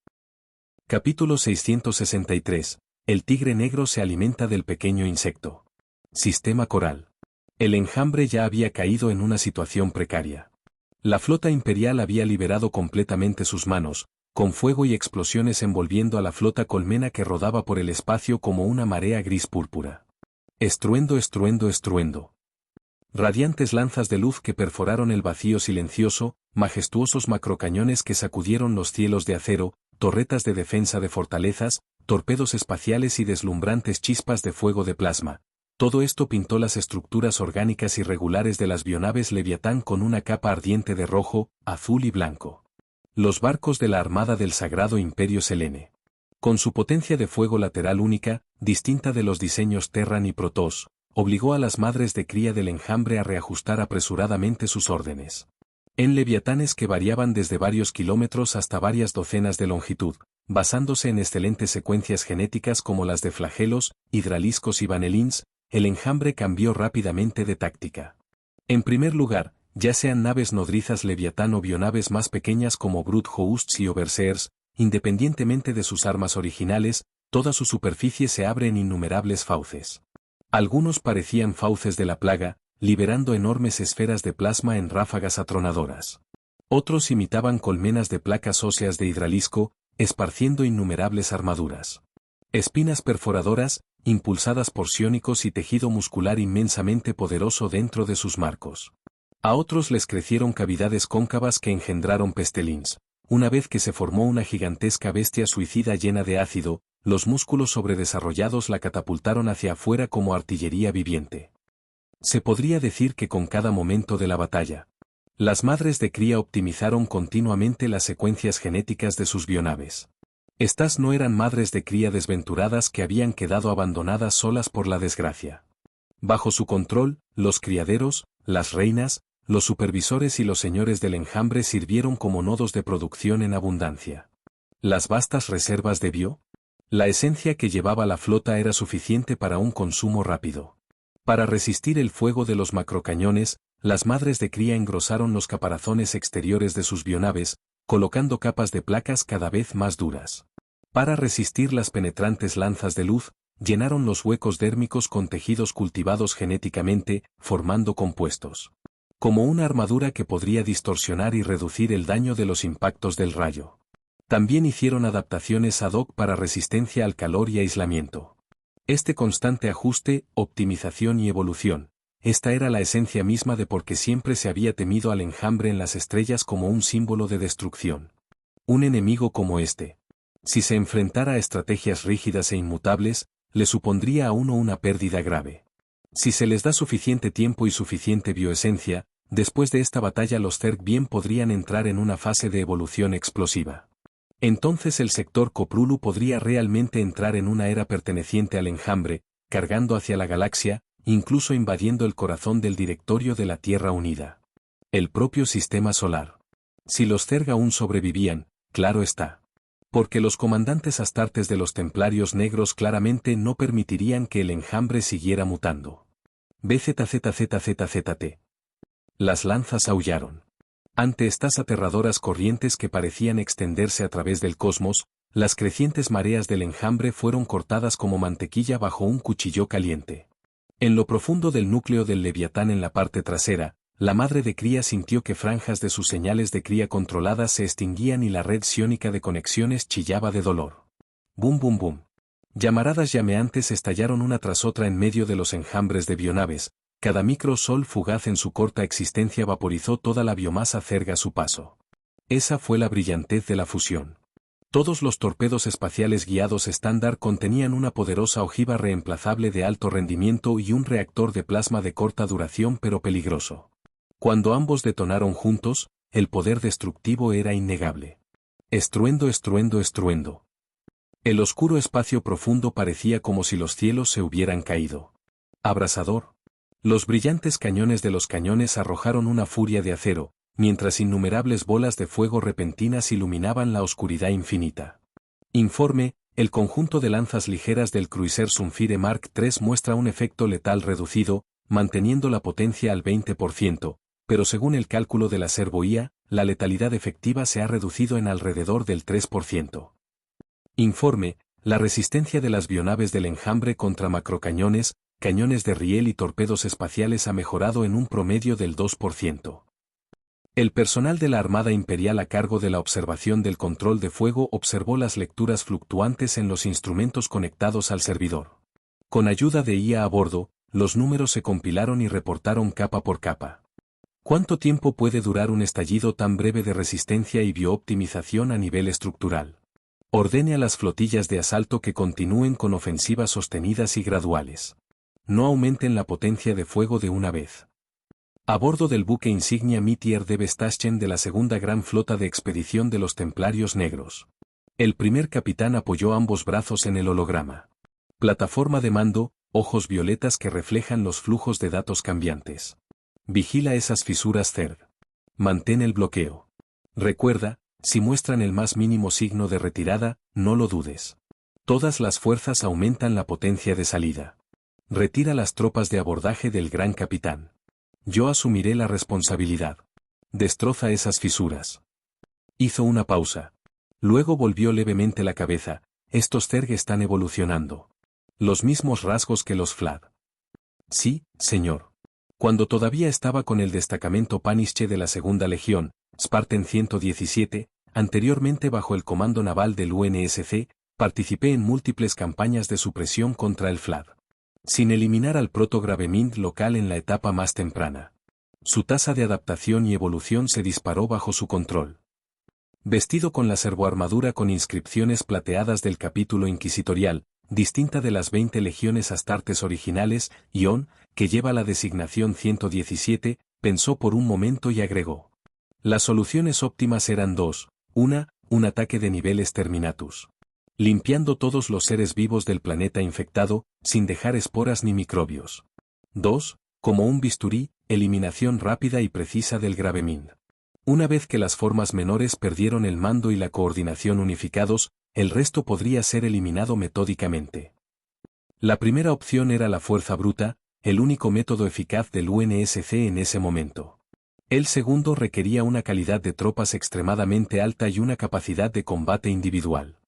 Capítulo 663. El tigre negro se alimenta del pequeño insecto. Sistema coral. El enjambre ya había caído en una situación precaria. La flota imperial había liberado completamente sus manos, con fuego y explosiones envolviendo a la flota colmena que rodaba por el espacio como una marea gris púrpura. Estruendo, estruendo, estruendo. Radiantes lanzas de luz que perforaron el vacío silencioso, majestuosos macrocañones que sacudieron los cielos de acero, torretas de defensa de fortalezas, torpedos espaciales y deslumbrantes chispas de fuego de plasma. Todo esto pintó las estructuras orgánicas irregulares de las bionaves Leviatán con una capa ardiente de rojo, azul y blanco. Los barcos de la Armada del Sagrado Imperio Selene. Con su potencia de fuego lateral única, distinta de los diseños Terran y Protoss, obligó a las madres de cría del enjambre a reajustar apresuradamente sus órdenes. En leviatanes que variaban desde varios kilómetros hasta varias docenas de longitud, basándose en excelentes secuencias genéticas como las de flagelos, hidraliscos y vanelins, el enjambre cambió rápidamente de táctica. En primer lugar, ya sean naves nodrizas Leviatán o bionaves más pequeñas como Brute Hosts y Overseers, independientemente de sus armas originales, toda su superficie se abre en innumerables fauces. Algunos parecían fauces de la plaga, liberando enormes esferas de plasma en ráfagas atronadoras. Otros imitaban colmenas de placas óseas de hidralisco, esparciendo innumerables armaduras. Espinas perforadoras, impulsadas por ciónicos y tejido muscular inmensamente poderoso dentro de sus marcos. A otros les crecieron cavidades cóncavas que engendraron pestelins. Una vez que se formó una gigantesca bestia suicida llena de ácido, los músculos sobredesarrollados la catapultaron hacia afuera como artillería viviente. Se podría decir que con cada momento de la batalla, las madres de cría optimizaron continuamente las secuencias genéticas de sus bionaves. Estas no eran madres de cría desventuradas que habían quedado abandonadas solas por la desgracia. Bajo su control, los criaderos, las reinas, los supervisores y los señores del enjambre sirvieron como nodos de producción en abundancia. Las vastas reservas de bio. La esencia que llevaba la flota era suficiente para un consumo rápido. Para resistir el fuego de los macrocañones, las madres de cría engrosaron los caparazones exteriores de sus bionaves, colocando capas de placas cada vez más duras. Para resistir las penetrantes lanzas de luz, llenaron los huecos dérmicos con tejidos cultivados genéticamente, formando compuestos. Como una armadura que podría distorsionar y reducir el daño de los impactos del rayo. También hicieron adaptaciones ad hoc para resistencia al calor y aislamiento. Este constante ajuste, optimización y evolución, esta era la esencia misma de por qué siempre se había temido al enjambre en las estrellas como un símbolo de destrucción. Un enemigo como este, si se enfrentara a estrategias rígidas e inmutables, le supondría a uno una pérdida grave. Si se les da suficiente tiempo y suficiente bioesencia, después de esta batalla los Zerg bien podrían entrar en una fase de evolución explosiva. Entonces el sector Coprulu podría realmente entrar en una era perteneciente al enjambre, cargando hacia la galaxia, incluso invadiendo el corazón del directorio de la Tierra Unida. El propio sistema solar. Si los Zerg aún sobrevivían, claro está. Porque los comandantes astartes de los templarios negros claramente no permitirían que el enjambre siguiera mutando. BZZZZZT. Las lanzas aullaron. Ante estas aterradoras corrientes que parecían extenderse a través del cosmos, las crecientes mareas del enjambre fueron cortadas como mantequilla bajo un cuchillo caliente. En lo profundo del núcleo del Leviatán en la parte trasera, la madre de cría sintió que franjas de sus señales de cría controladas se extinguían y la red psiónica de conexiones chillaba de dolor. Bum bum bum. Llamaradas llameantes estallaron una tras otra en medio de los enjambres de bionaves. Cada microsol fugaz en su corta existencia vaporizó toda la biomasa Zerg a su paso. Esa fue la brillantez de la fusión. Todos los torpedos espaciales guiados estándar contenían una poderosa ojiva reemplazable de alto rendimiento y un reactor de plasma de corta duración pero peligroso. Cuando ambos detonaron juntos, el poder destructivo era innegable. Estruendo, estruendo, estruendo. El oscuro espacio profundo parecía como si los cielos se hubieran caído. Abrasador. Los brillantes cañones de los cañones arrojaron una furia de acero, mientras innumerables bolas de fuego repentinas iluminaban la oscuridad infinita. Informe: el conjunto de lanzas ligeras del cruiser Sunfire Mark III muestra un efecto letal reducido, manteniendo la potencia al 20%, pero según el cálculo de la Servo-IA, la letalidad efectiva se ha reducido en alrededor del 3%. Informe: la resistencia de las bionaves del Enjambre contra macrocañones, cañones de riel y torpedos espaciales ha mejorado en un promedio del 2%. El personal de la Armada Imperial a cargo de la observación del control de fuego observó las lecturas fluctuantes en los instrumentos conectados al servidor. Con ayuda de IA a bordo, los números se compilaron y reportaron capa por capa. ¿Cuánto tiempo puede durar un estallido tan breve de resistencia y biooptimización a nivel estructural? Ordene a las flotillas de asalto que continúen con ofensivas sostenidas y graduales. No aumenten la potencia de fuego de una vez. A bordo del buque insignia Mitier de Vestaschen de la segunda gran flota de expedición de los Templarios Negros. El primer capitán apoyó ambos brazos en el holograma. Plataforma de mando, ojos violetas que reflejan los flujos de datos cambiantes. Vigila esas fisuras Zerg. Mantén el bloqueo. Recuerda, si muestran el más mínimo signo de retirada, no lo dudes. Todas las fuerzas aumentan la potencia de salida. Retira las tropas de abordaje del gran capitán. Yo asumiré la responsabilidad. Destroza esas fisuras. Hizo una pausa. Luego volvió levemente la cabeza. Estos Zerg están evolucionando. Los mismos rasgos que los Flad. Sí, señor. Cuando todavía estaba con el destacamento Paniche de la Segunda Legión, Spartan 117, anteriormente bajo el comando naval del UNSC, participé en múltiples campañas de supresión contra el Flad. Sin eliminar al proto-Gravemind local en la etapa más temprana. Su tasa de adaptación y evolución se disparó bajo su control. Vestido con la servoarmadura con inscripciones plateadas del capítulo inquisitorial, distinta de las 20 legiones astartes originales, Ion, que lleva la designación 117, pensó por un momento y agregó. Las soluciones óptimas eran dos: una, un ataque de nivel Exterminatus. Limpiando todos los seres vivos del planeta infectado, sin dejar esporas ni microbios. 2. Como un bisturí, eliminación rápida y precisa del Gravemind. Una vez que las formas menores perdieron el mando y la coordinación unificados, el resto podría ser eliminado metódicamente. La primera opción era la fuerza bruta, el único método eficaz del UNSC en ese momento. El segundo requería una calidad de tropas extremadamente alta y una capacidad de combate individual.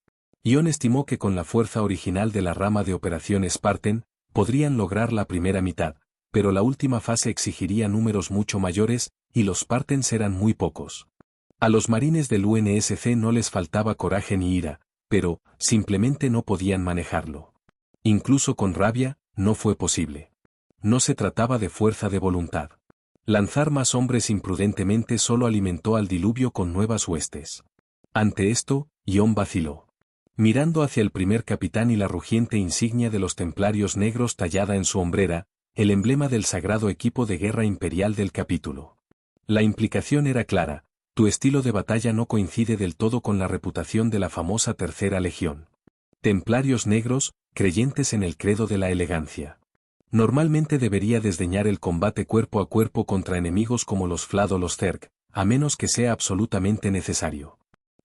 Ion estimó que con la fuerza original de la rama de operación Spartan, podrían lograr la primera mitad, pero la última fase exigiría números mucho mayores, y los Spartans eran muy pocos. A los marines del UNSC no les faltaba coraje ni ira, pero, simplemente no podían manejarlo. Incluso con rabia, no fue posible. No se trataba de fuerza de voluntad. Lanzar más hombres imprudentemente solo alimentó al diluvio con nuevas huestes. Ante esto, Ion vaciló. Mirando hacia el primer capitán y la rugiente insignia de los Templarios Negros tallada en su hombrera, el emblema del sagrado equipo de guerra imperial del capítulo. La implicación era clara: tu estilo de batalla no coincide del todo con la reputación de la famosa Tercera Legión. Templarios Negros, creyentes en el credo de la elegancia. Normalmente debería desdeñar el combate cuerpo a cuerpo contra enemigos como los Flad o los Zerg, a menos que sea absolutamente necesario.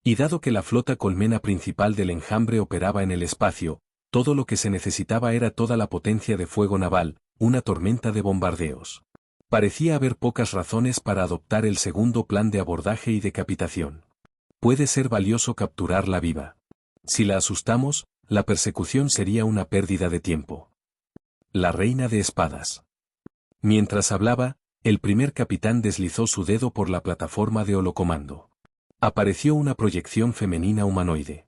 Y dado que la flota colmena principal del Enjambre operaba en el espacio, todo lo que se necesitaba era toda la potencia de fuego naval, una tormenta de bombardeos. Parecía haber pocas razones para adoptar el segundo plan de abordaje y decapitación. Puede ser valioso capturarla viva. Si la asustamos, la persecución sería una pérdida de tiempo. La reina de espadas. Mientras hablaba, el primer capitán deslizó su dedo por la plataforma de holocomando. Apareció una proyección femenina humanoide.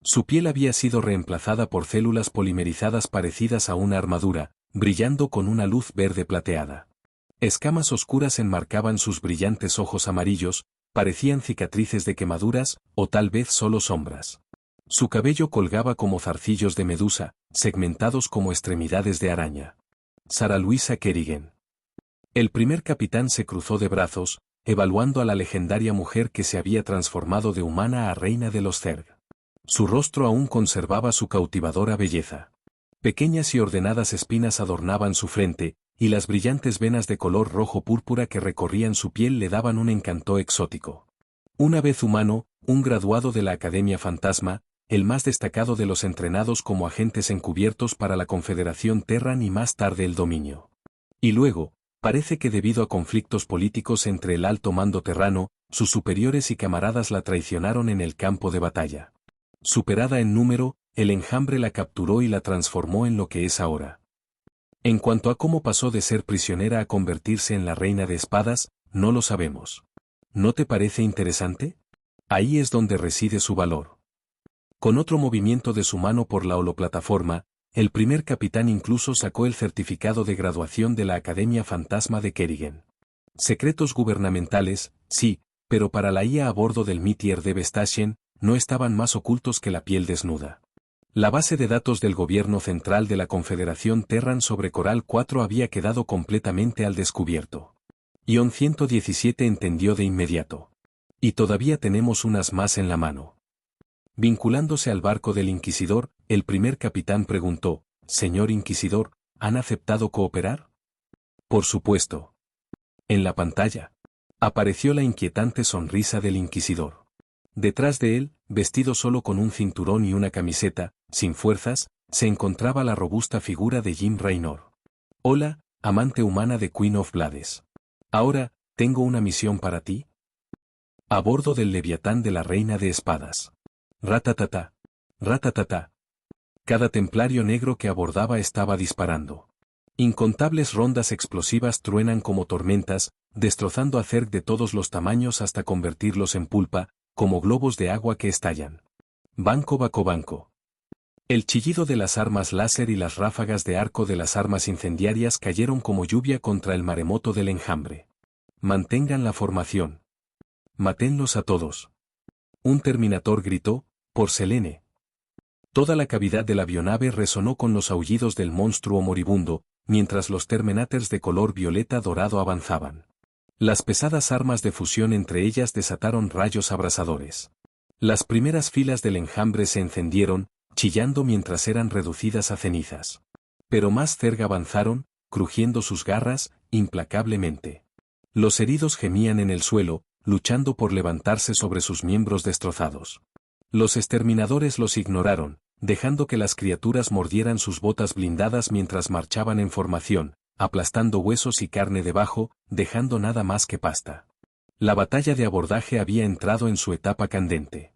Su piel había sido reemplazada por células polimerizadas parecidas a una armadura, brillando con una luz verde plateada. Escamas oscuras enmarcaban sus brillantes ojos amarillos, parecían cicatrices de quemaduras, o tal vez solo sombras. Su cabello colgaba como zarcillos de medusa, segmentados como extremidades de araña. Sara Luisa Kerrigan. El primer capitán se cruzó de brazos, evaluando a la legendaria mujer que se había transformado de humana a reina de los Zerg. Su rostro aún conservaba su cautivadora belleza. Pequeñas y ordenadas espinas adornaban su frente, y las brillantes venas de color rojo púrpura que recorrían su piel le daban un encanto exótico. Una vez humano, un graduado de la Academia Fantasma, el más destacado de los entrenados como agentes encubiertos para la Confederación Terran y más tarde el Dominio. Y luego, parece que debido a conflictos políticos entre el alto mando terrano, sus superiores y camaradas la traicionaron en el campo de batalla. Superada en número, el enjambre la capturó y la transformó en lo que es ahora. En cuanto a cómo pasó de ser prisionera a convertirse en la reina de espadas, no lo sabemos. ¿No te parece interesante? Ahí es donde reside su valor. Con otro movimiento de su mano por la holoplataforma, el primer capitán incluso sacó el certificado de graduación de la Academia Fantasma de Kerrigan. Secretos gubernamentales, sí, pero para la IA a bordo del Meteor de Vestasian, no estaban más ocultos que la piel desnuda. La base de datos del gobierno central de la Confederación Terran sobre Coral 4 había quedado completamente al descubierto. Ion 117 entendió de inmediato. Y todavía tenemos unas más en la mano. Vinculándose al barco del Inquisidor, el primer capitán preguntó, «Señor Inquisidor, ¿han aceptado cooperar?» «Por supuesto». En la pantalla apareció la inquietante sonrisa del Inquisidor. Detrás de él, vestido solo con un cinturón y una camiseta, sin fuerzas, se encontraba la robusta figura de Jim Raynor. «Hola, amante humana de Queen of Blades. Ahora, tengo una misión para ti». A bordo del Leviatán de la Reina de Espadas. Ratatata. Ratatata. Cada templario negro que abordaba estaba disparando. Incontables rondas explosivas truenan como tormentas, destrozando a Zerg de todos los tamaños hasta convertirlos en pulpa, como globos de agua que estallan. Banco baco banco. El chillido de las armas láser y las ráfagas de arco de las armas incendiarias cayeron como lluvia contra el maremoto del enjambre. Mantengan la formación. Matenlos a todos. Un terminator gritó, por Selene. Toda la cavidad de la avionave resonó con los aullidos del monstruo moribundo, mientras los Terminators de color violeta dorado avanzaban. Las pesadas armas de fusión entre ellas desataron rayos abrasadores. Las primeras filas del enjambre se encendieron, chillando mientras eran reducidas a cenizas. Pero más Zerg avanzaron, crujiendo sus garras, implacablemente. Los heridos gemían en el suelo, luchando por levantarse sobre sus miembros destrozados. Los exterminadores los ignoraron, dejando que las criaturas mordieran sus botas blindadas mientras marchaban en formación, aplastando huesos y carne debajo, dejando nada más que pasta. La batalla de abordaje había entrado en su etapa candente.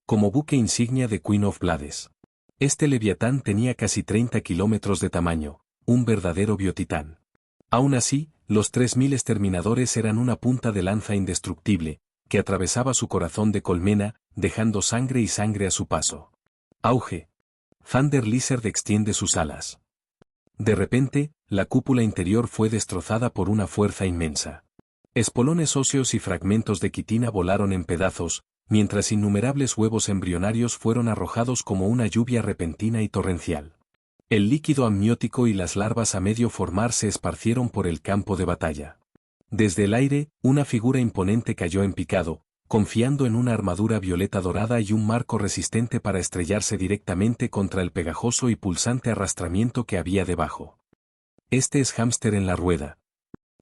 Como buque insignia de Queen of Blades. Este Leviatán tenía casi 30 kilómetros de tamaño, un verdadero biotitán. Aún así, los 3000 exterminadores eran una punta de lanza indestructible, que atravesaba su corazón de colmena, dejando sangre y sangre a su paso. Auge. Thunder Lizard extiende sus alas. De repente, la cúpula interior fue destrozada por una fuerza inmensa. Espolones óseos y fragmentos de quitina volaron en pedazos, mientras innumerables huevos embrionarios fueron arrojados como una lluvia repentina y torrencial. El líquido amniótico y las larvas a medio formar se esparcieron por el campo de batalla. Desde el aire, una figura imponente cayó en picado, confiando en una armadura violeta dorada y un marco resistente para estrellarse directamente contra el pegajoso y pulsante arrastramiento que había debajo. Este es Hámster en la rueda.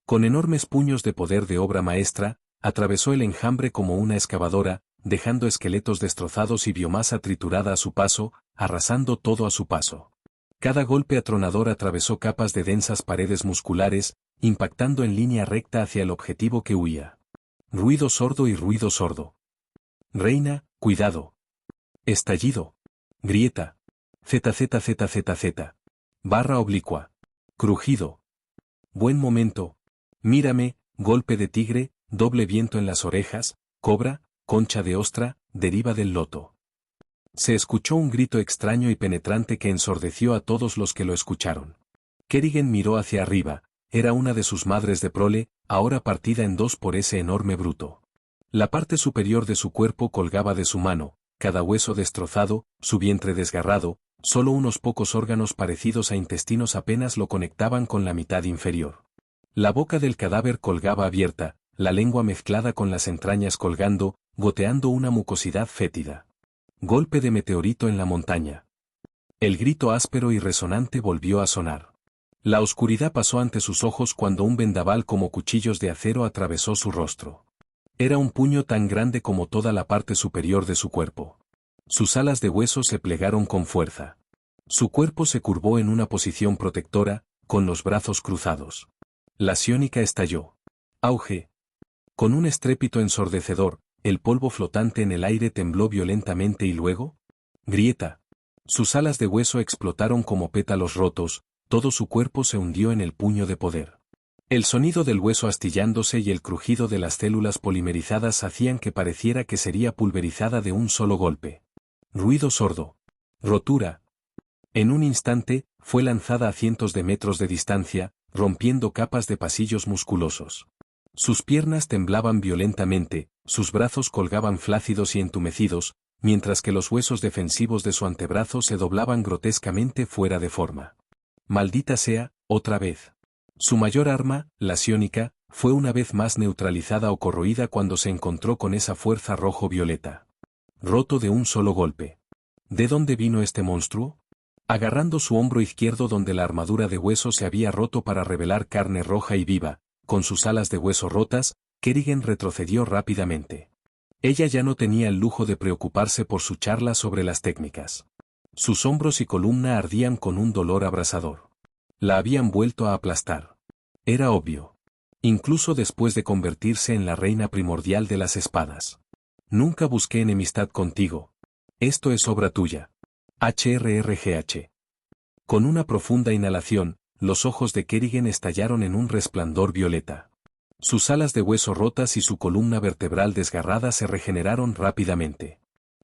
Con enormes puños de poder de obra maestra, atravesó el enjambre como una excavadora, dejando esqueletos destrozados y biomasa triturada a su paso, arrasando todo a su paso. Cada golpe atronador atravesó capas de densas paredes musculares, impactando en línea recta hacia el objetivo que huía. Ruido sordo y ruido sordo. Reina, cuidado. Estallido. Grieta. ZZZZZ. Barra oblicua. Crujido. Buen momento. Mírame, golpe de tigre, doble viento en las orejas, cobra, concha de ostra, deriva del loto. Se escuchó un grito extraño y penetrante que ensordeció a todos los que lo escucharon. Kerrigan miró hacia arriba, era una de sus madres de prole, ahora partida en dos por ese enorme bruto. La parte superior de su cuerpo colgaba de su mano, cada hueso destrozado, su vientre desgarrado, solo unos pocos órganos parecidos a intestinos apenas lo conectaban con la mitad inferior. La boca del cadáver colgaba abierta, la lengua mezclada con las entrañas colgando, goteando una mucosidad fétida. Golpe de meteorito en la montaña. El grito áspero y resonante volvió a sonar. La oscuridad pasó ante sus ojos cuando un vendaval como cuchillos de acero atravesó su rostro. Era un puño tan grande como toda la parte superior de su cuerpo. Sus alas de hueso se plegaron con fuerza. Su cuerpo se curvó en una posición protectora, con los brazos cruzados. La ciónica estalló. Auge. Con un estrépito ensordecedor, el polvo flotante en el aire tembló violentamente y luego, grieta. Sus alas de hueso explotaron como pétalos rotos, todo su cuerpo se hundió en el puño de poder. El sonido del hueso astillándose y el crujido de las células polimerizadas hacían que pareciera que sería pulverizada de un solo golpe. Ruido sordo. Rotura. En un instante, fue lanzada a cientos de metros de distancia, rompiendo capas de pasillos musculosos. Sus piernas temblaban violentamente, sus brazos colgaban flácidos y entumecidos, mientras que los huesos defensivos de su antebrazo se doblaban grotescamente fuera de forma. Maldita sea, otra vez. Su mayor arma, la ciónica, fue una vez más neutralizada o corroída cuando se encontró con esa fuerza rojo-violeta. Roto de un solo golpe. ¿De dónde vino este monstruo? Agarrando su hombro izquierdo donde la armadura de hueso se había roto para revelar carne roja y viva, con sus alas de hueso rotas, Kerrigan retrocedió rápidamente. Ella ya no tenía el lujo de preocuparse por su charla sobre las técnicas. Sus hombros y columna ardían con un dolor abrasador. La habían vuelto a aplastar. Era obvio. Incluso después de convertirse en la reina primordial de las espadas. Nunca busqué enemistad contigo. Esto es obra tuya. HRRGH. Con una profunda inhalación, los ojos de Kerrigan estallaron en un resplandor violeta. Sus alas de hueso rotas y su columna vertebral desgarrada se regeneraron rápidamente.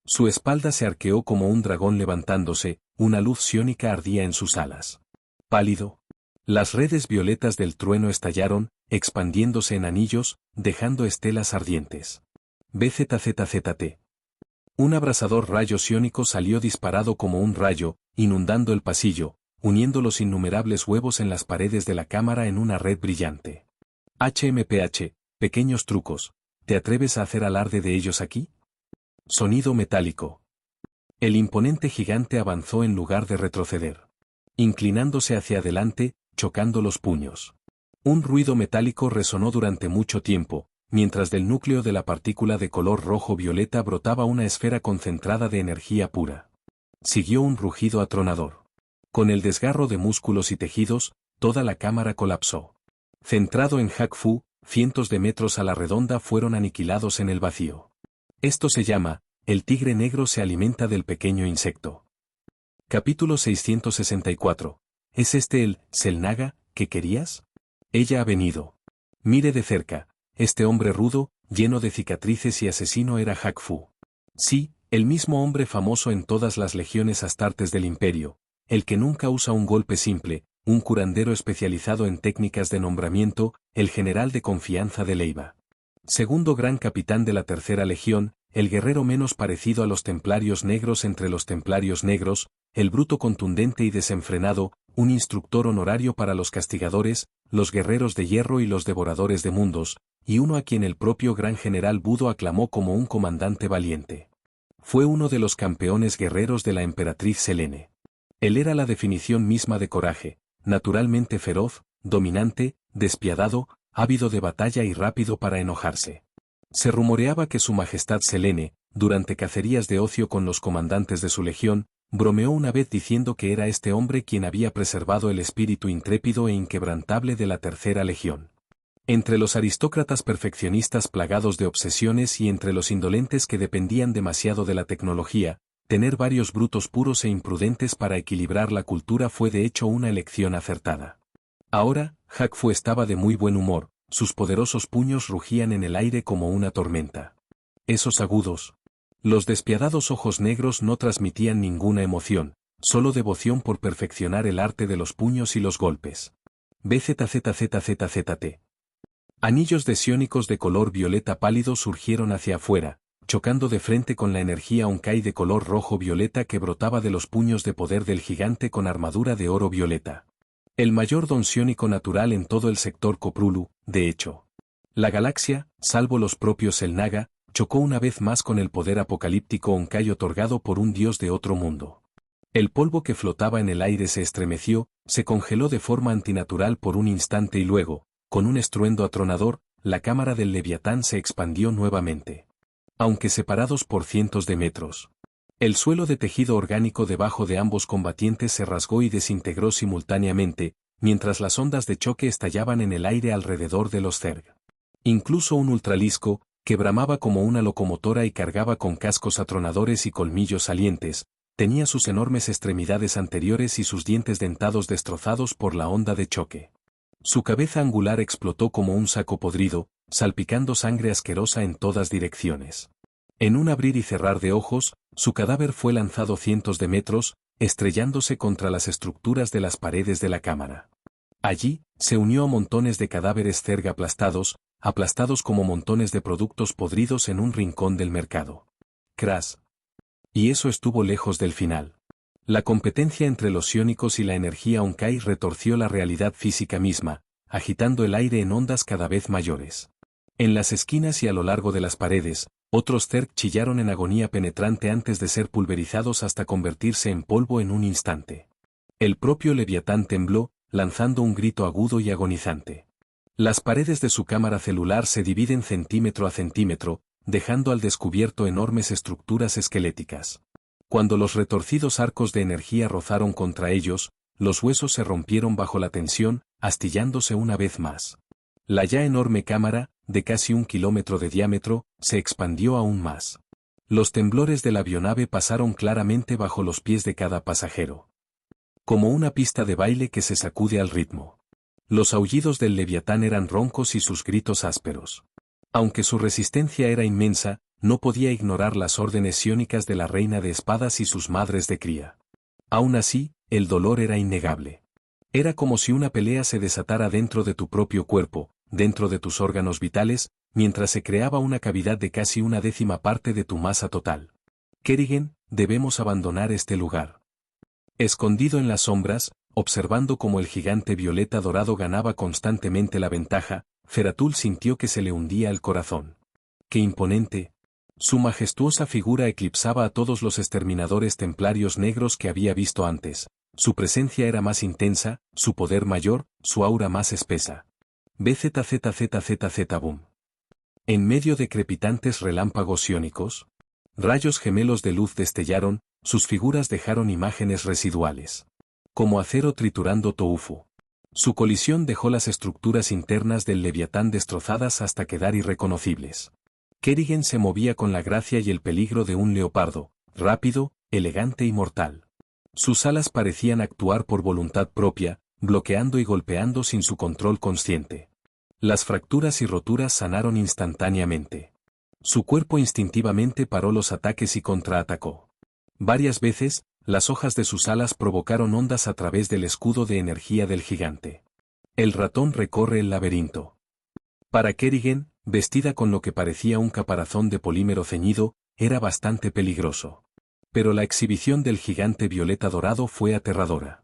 Su espalda se arqueó como un dragón levantándose, una luz ciónica ardía en sus alas. Pálido. Las redes violetas del trueno estallaron, expandiéndose en anillos, dejando estelas ardientes. BZZZT. Un abrasador rayo ciónico salió disparado como un rayo, inundando el pasillo, uniendo los innumerables huevos en las paredes de la cámara en una red brillante. HMPH, pequeños trucos, ¿te atreves a hacer alarde de ellos aquí? Sonido metálico. El imponente gigante avanzó en lugar de retroceder. Inclinándose hacia adelante, chocando los puños. Un ruido metálico resonó durante mucho tiempo, mientras del núcleo de la partícula de color rojo-violeta brotaba una esfera concentrada de energía pura. Siguió un rugido atronador. Con el desgarro de músculos y tejidos, toda la cámara colapsó. Centrado en Hack Fu, cientos de metros a la redonda fueron aniquilados en el vacío. Esto se llama, el tigre negro se alimenta del pequeño insecto. Capítulo 664. ¿Es este el Xel'Naga que querías? Ella ha venido. Mire de cerca, este hombre rudo, lleno de cicatrices y asesino era Hack Fu. Sí, el mismo hombre famoso en todas las legiones astartes del imperio, el que nunca usa un golpe simple, un curandero especializado en técnicas de nombramiento, el general de confianza de Leiva. Segundo gran capitán de la tercera legión, el guerrero menos parecido a los templarios negros entre los templarios negros, el bruto contundente y desenfrenado, un instructor honorario para los castigadores, los guerreros de hierro y los devoradores de mundos, y uno a quien el propio gran general Budo aclamó como un comandante valiente. Fue uno de los campeones guerreros de la emperatriz Selene. Él era la definición misma de coraje, naturalmente feroz, dominante, despiadado, ávido de batalla y rápido para enojarse. Se rumoreaba que su majestad Selene, durante cacerías de ocio con los comandantes de su legión, bromeó una vez diciendo que era este hombre quien había preservado el espíritu intrépido e inquebrantable de la tercera legión. Entre los aristócratas perfeccionistas plagados de obsesiones y entre los indolentes que dependían demasiado de la tecnología, tener varios brutos puros e imprudentes para equilibrar la cultura fue de hecho una elección acertada. Ahora, Hack Fu estaba de muy buen humor, sus poderosos puños rugían en el aire como una tormenta. Esos agudos. Los despiadados ojos negros no transmitían ninguna emoción, solo devoción por perfeccionar el arte de los puños y los golpes. BZZZZZT. Anillos de ciónicos de color violeta pálido surgieron hacia afuera, chocando de frente con la energía Honkai de color rojo-violeta que brotaba de los puños de poder del gigante con armadura de oro violeta. El mayor don ciónico natural en todo el sector Koprulu, de hecho. La galaxia, salvo los propios Xel'Naga, chocó una vez más con el poder apocalíptico Honkai otorgado por un dios de otro mundo. El polvo que flotaba en el aire se estremeció, se congeló de forma antinatural por un instante y luego, con un estruendo atronador, la cámara del Leviatán se expandió nuevamente. Aunque separados por cientos de metros. El suelo de tejido orgánico debajo de ambos combatientes se rasgó y desintegró simultáneamente, mientras las ondas de choque estallaban en el aire alrededor de los Zerg. Incluso un ultralisco, que bramaba como una locomotora y cargaba con cascos atronadores y colmillos salientes, tenía sus enormes extremidades anteriores y sus dientes dentados destrozados por la onda de choque. Su cabeza angular explotó como un saco podrido, salpicando sangre asquerosa en todas direcciones. En un abrir y cerrar de ojos, su cadáver fue lanzado cientos de metros, estrellándose contra las estructuras de las paredes de la cámara. Allí, se unió a montones de cadáveres Zerg aplastados como montones de productos podridos en un rincón del mercado. Crash. Y eso estuvo lejos del final. La competencia entre los psiónicos y la energía Onkai retorció la realidad física misma, agitando el aire en ondas cada vez mayores. En las esquinas y a lo largo de las paredes, otros Zerg chillaron en agonía penetrante antes de ser pulverizados hasta convertirse en polvo en un instante. El propio Leviatán tembló, lanzando un grito agudo y agonizante. Las paredes de su cámara celular se dividen centímetro a centímetro, dejando al descubierto enormes estructuras esqueléticas. Cuando los retorcidos arcos de energía rozaron contra ellos, los huesos se rompieron bajo la tensión, astillándose una vez más. La ya enorme cámara, de casi 1 kilómetro de diámetro, se expandió aún más. Los temblores de la avionave pasaron claramente bajo los pies de cada pasajero. Como una pista de baile que se sacude al ritmo. Los aullidos del Leviatán eran roncos y sus gritos ásperos. Aunque su resistencia era inmensa, no podía ignorar las órdenes psiónicas de la Reina de Espadas y sus madres de cría. Aún así, el dolor era innegable. Era como si una pelea se desatara dentro de tu propio cuerpo, dentro de tus órganos vitales, mientras se creaba una cavidad de casi 1/10 parte de tu masa total. Kerrigan, debemos abandonar este lugar. Escondido en las sombras, observando cómo el gigante violeta dorado ganaba constantemente la ventaja, Zeratul sintió que se le hundía el corazón. ¡Qué imponente! Su majestuosa figura eclipsaba a todos los exterminadores templarios negros que había visto antes. Su presencia era más intensa, su poder mayor, su aura más espesa. BZZZZZ-Boom. En medio de crepitantes relámpagos psiónicos, rayos gemelos de luz destellaron, sus figuras dejaron imágenes residuales. Como acero triturando tofu. Su colisión dejó las estructuras internas del Leviatán destrozadas hasta quedar irreconocibles. Kerrigan se movía con la gracia y el peligro de un leopardo, rápido, elegante y mortal. Sus alas parecían actuar por voluntad propia, bloqueando y golpeando sin su control consciente. Las fracturas y roturas sanaron instantáneamente. Su cuerpo instintivamente paró los ataques y contraatacó. Varias veces, las hojas de sus alas provocaron ondas a través del escudo de energía del gigante. El ratón recorre el laberinto. Para Kerrigan, vestida con lo que parecía un caparazón de polímero ceñido, era bastante peligroso. Pero la exhibición del gigante violeta dorado fue aterradora.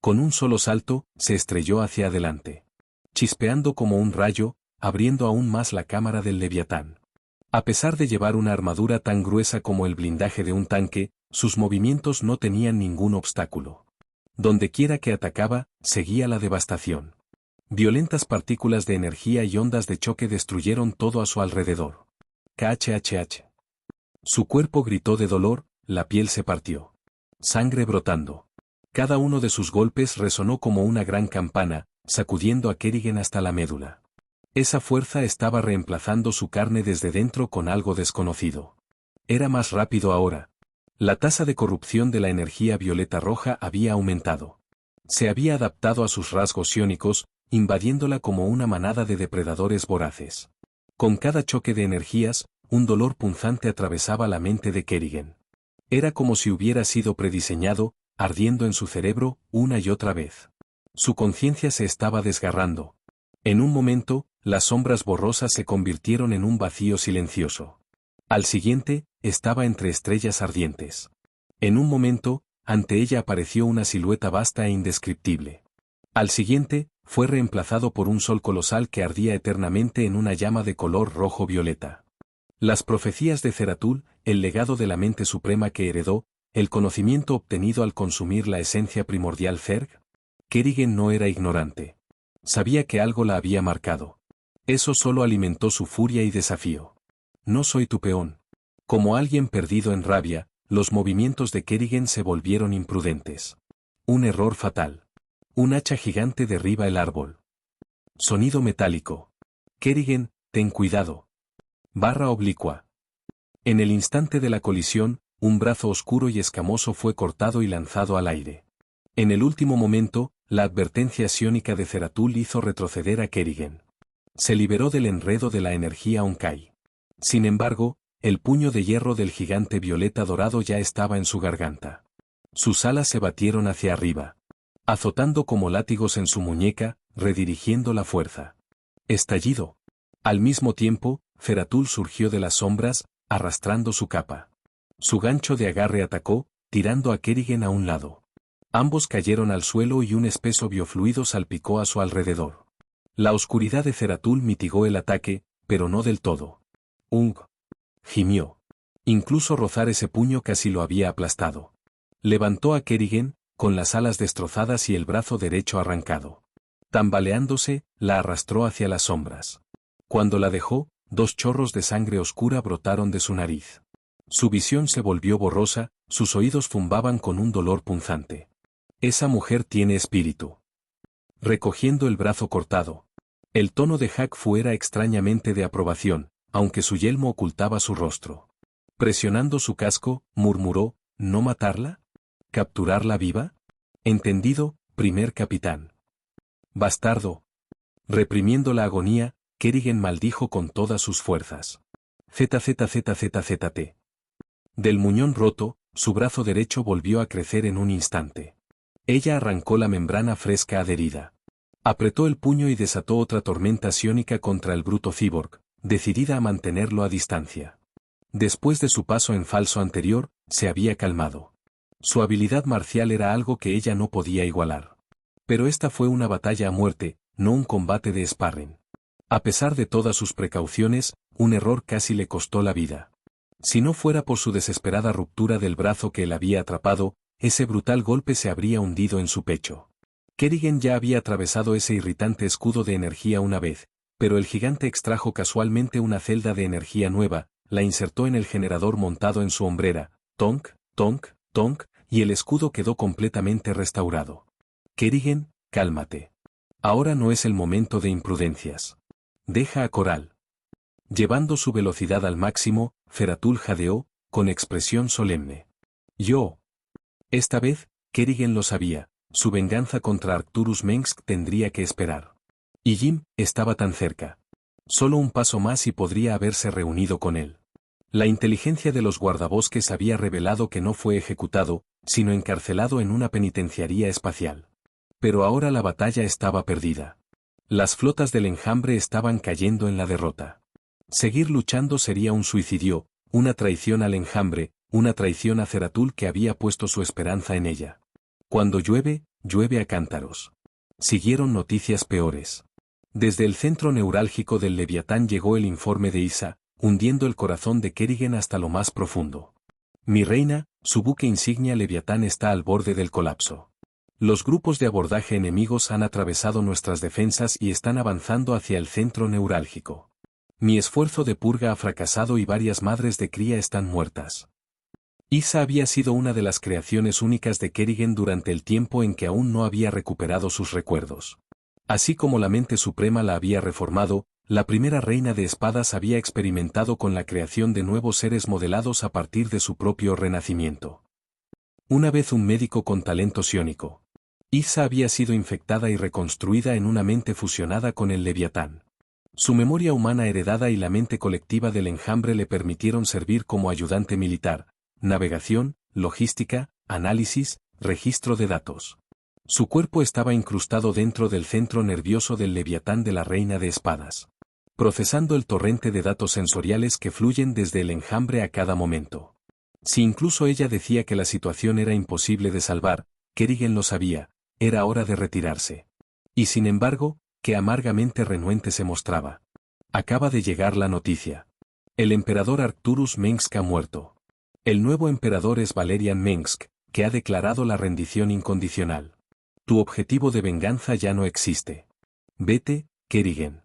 Con un solo salto, se estrelló hacia adelante. Chispeando como un rayo, abriendo aún más la cámara del Leviatán. A pesar de llevar una armadura tan gruesa como el blindaje de un tanque, sus movimientos no tenían ningún obstáculo. Dondequiera que atacaba, seguía la devastación. Violentas partículas de energía y ondas de choque destruyeron todo a su alrededor. KHHH. Su cuerpo gritó de dolor, la piel se partió. Sangre brotando. Cada uno de sus golpes resonó como una gran campana, sacudiendo a Kerrigan hasta la médula. Esa fuerza estaba reemplazando su carne desde dentro con algo desconocido. Era más rápido ahora. La tasa de corrupción de la energía violeta roja había aumentado. Se había adaptado a sus rasgos psiónicos, invadiéndola como una manada de depredadores voraces. Con cada choque de energías, un dolor punzante atravesaba la mente de Kerrigan. Era como si hubiera sido prediseñado, ardiendo en su cerebro, una y otra vez. Su conciencia se estaba desgarrando. En un momento, las sombras borrosas se convirtieron en un vacío silencioso. Al siguiente, estaba entre estrellas ardientes. En un momento, ante ella apareció una silueta vasta e indescriptible. Al siguiente, fue reemplazado por un sol colosal que ardía eternamente en una llama de color rojo-violeta. Las profecías de Zeratul, el legado de la mente suprema que heredó, el conocimiento obtenido al consumir la esencia primordial Zerg. Kerrigan no era ignorante. Sabía que algo la había marcado. Eso solo alimentó su furia y desafío. No soy tu peón. Como alguien perdido en rabia, los movimientos de Kerrigan se volvieron imprudentes. Un error fatal. Un hacha gigante derriba el árbol. Sonido metálico. Kerrigan, ten cuidado. Barra oblicua. En el instante de la colisión, un brazo oscuro y escamoso fue cortado y lanzado al aire. En el último momento, la advertencia psiónica de Zeratul hizo retroceder a Kerrigan. Se liberó del enredo de la energía Onkai. Sin embargo, el puño de hierro del gigante violeta dorado ya estaba en su garganta. Sus alas se batieron hacia arriba, azotando como látigos en su muñeca, redirigiendo la fuerza. Estallido. Al mismo tiempo, Zeratul surgió de las sombras, arrastrando su capa. Su gancho de agarre atacó, tirando a Kerrigan a un lado. Ambos cayeron al suelo y un espeso biofluido salpicó a su alrededor. La oscuridad de Zeratul mitigó el ataque, pero no del todo. Ung. Gimió. Incluso rozar ese puño casi lo había aplastado. Levantó a Kerrigan, con las alas destrozadas y el brazo derecho arrancado. Tambaleándose, la arrastró hacia las sombras. Cuando la dejó, 2 chorros de sangre oscura brotaron de su nariz. Su visión se volvió borrosa, sus oídos zumbaban con un dolor punzante. Esa mujer tiene espíritu. Recogiendo el brazo cortado. El tono de Hack Fu era extrañamente de aprobación, aunque su yelmo ocultaba su rostro. Presionando su casco, murmuró, ¿no matarla? ¿Capturarla viva? Entendido, primer capitán. Bastardo. Reprimiendo la agonía, Kerrigan maldijo con todas sus fuerzas. ZZZZZT. Del muñón roto, su brazo derecho volvió a crecer en un instante. Ella arrancó la membrana fresca adherida. Apretó el puño y desató otra tormenta psiónica contra el bruto cyborg, decidida a mantenerlo a distancia. Después de su paso en falso anterior, se había calmado. Su habilidad marcial era algo que ella no podía igualar. Pero esta fue una batalla a muerte, no un combate de sparring. A pesar de todas sus precauciones, un error casi le costó la vida. Si no fuera por su desesperada ruptura del brazo que él había atrapado, ese brutal golpe se habría hundido en su pecho. Kerrigan ya había atravesado ese irritante escudo de energía una vez, pero el gigante extrajo casualmente una celda de energía nueva, la insertó en el generador montado en su hombrera, tonk, tonk, tonk, y el escudo quedó completamente restaurado. Kerrigan, cálmate. Ahora no es el momento de imprudencias. Deja a Coral. Llevando su velocidad al máximo, Zeratul jadeó, con expresión solemne. Yo. Esta vez, Kerrigan lo sabía, su venganza contra Arcturus Mengsk tendría que esperar. Y Jim estaba tan cerca. Solo un paso más y podría haberse reunido con él. La inteligencia de los guardabosques había revelado que no fue ejecutado, sino encarcelado en una penitenciaría espacial. Pero ahora la batalla estaba perdida. Las flotas del enjambre estaban cayendo en la derrota. Seguir luchando sería un suicidio, una traición al enjambre, una traición a Zeratul que había puesto su esperanza en ella. Cuando llueve, llueve a cántaros. Siguieron noticias peores. Desde el centro neurálgico del Leviatán llegó el informe de Isa, hundiendo el corazón de Kerrigan hasta lo más profundo. Mi reina, su buque insignia Leviatán está al borde del colapso. Los grupos de abordaje enemigos han atravesado nuestras defensas y están avanzando hacia el centro neurálgico. Mi esfuerzo de purga ha fracasado y varias madres de cría están muertas. Isa había sido una de las creaciones únicas de Kerrigan durante el tiempo en que aún no había recuperado sus recuerdos. Así como la mente suprema la había reformado, la primera reina de espadas había experimentado con la creación de nuevos seres modelados a partir de su propio renacimiento. Una vez un médico con talento psiónico. Isa había sido infectada y reconstruida en una mente fusionada con el Leviatán. Su memoria humana heredada y la mente colectiva del enjambre le permitieron servir como ayudante militar, navegación, logística, análisis, registro de datos. Su cuerpo estaba incrustado dentro del centro nervioso del Leviatán de la Reina de Espadas, procesando el torrente de datos sensoriales que fluyen desde el enjambre a cada momento. Si incluso ella decía que la situación era imposible de salvar, Kerrigan lo sabía, era hora de retirarse. Y sin embargo, qué amargamente renuente se mostraba. Acaba de llegar la noticia. El emperador Arcturus Mengsk ha muerto. El nuevo emperador es Valerian Mensk, que ha declarado la rendición incondicional. Tu objetivo de venganza ya no existe. Vete, Kerrigan.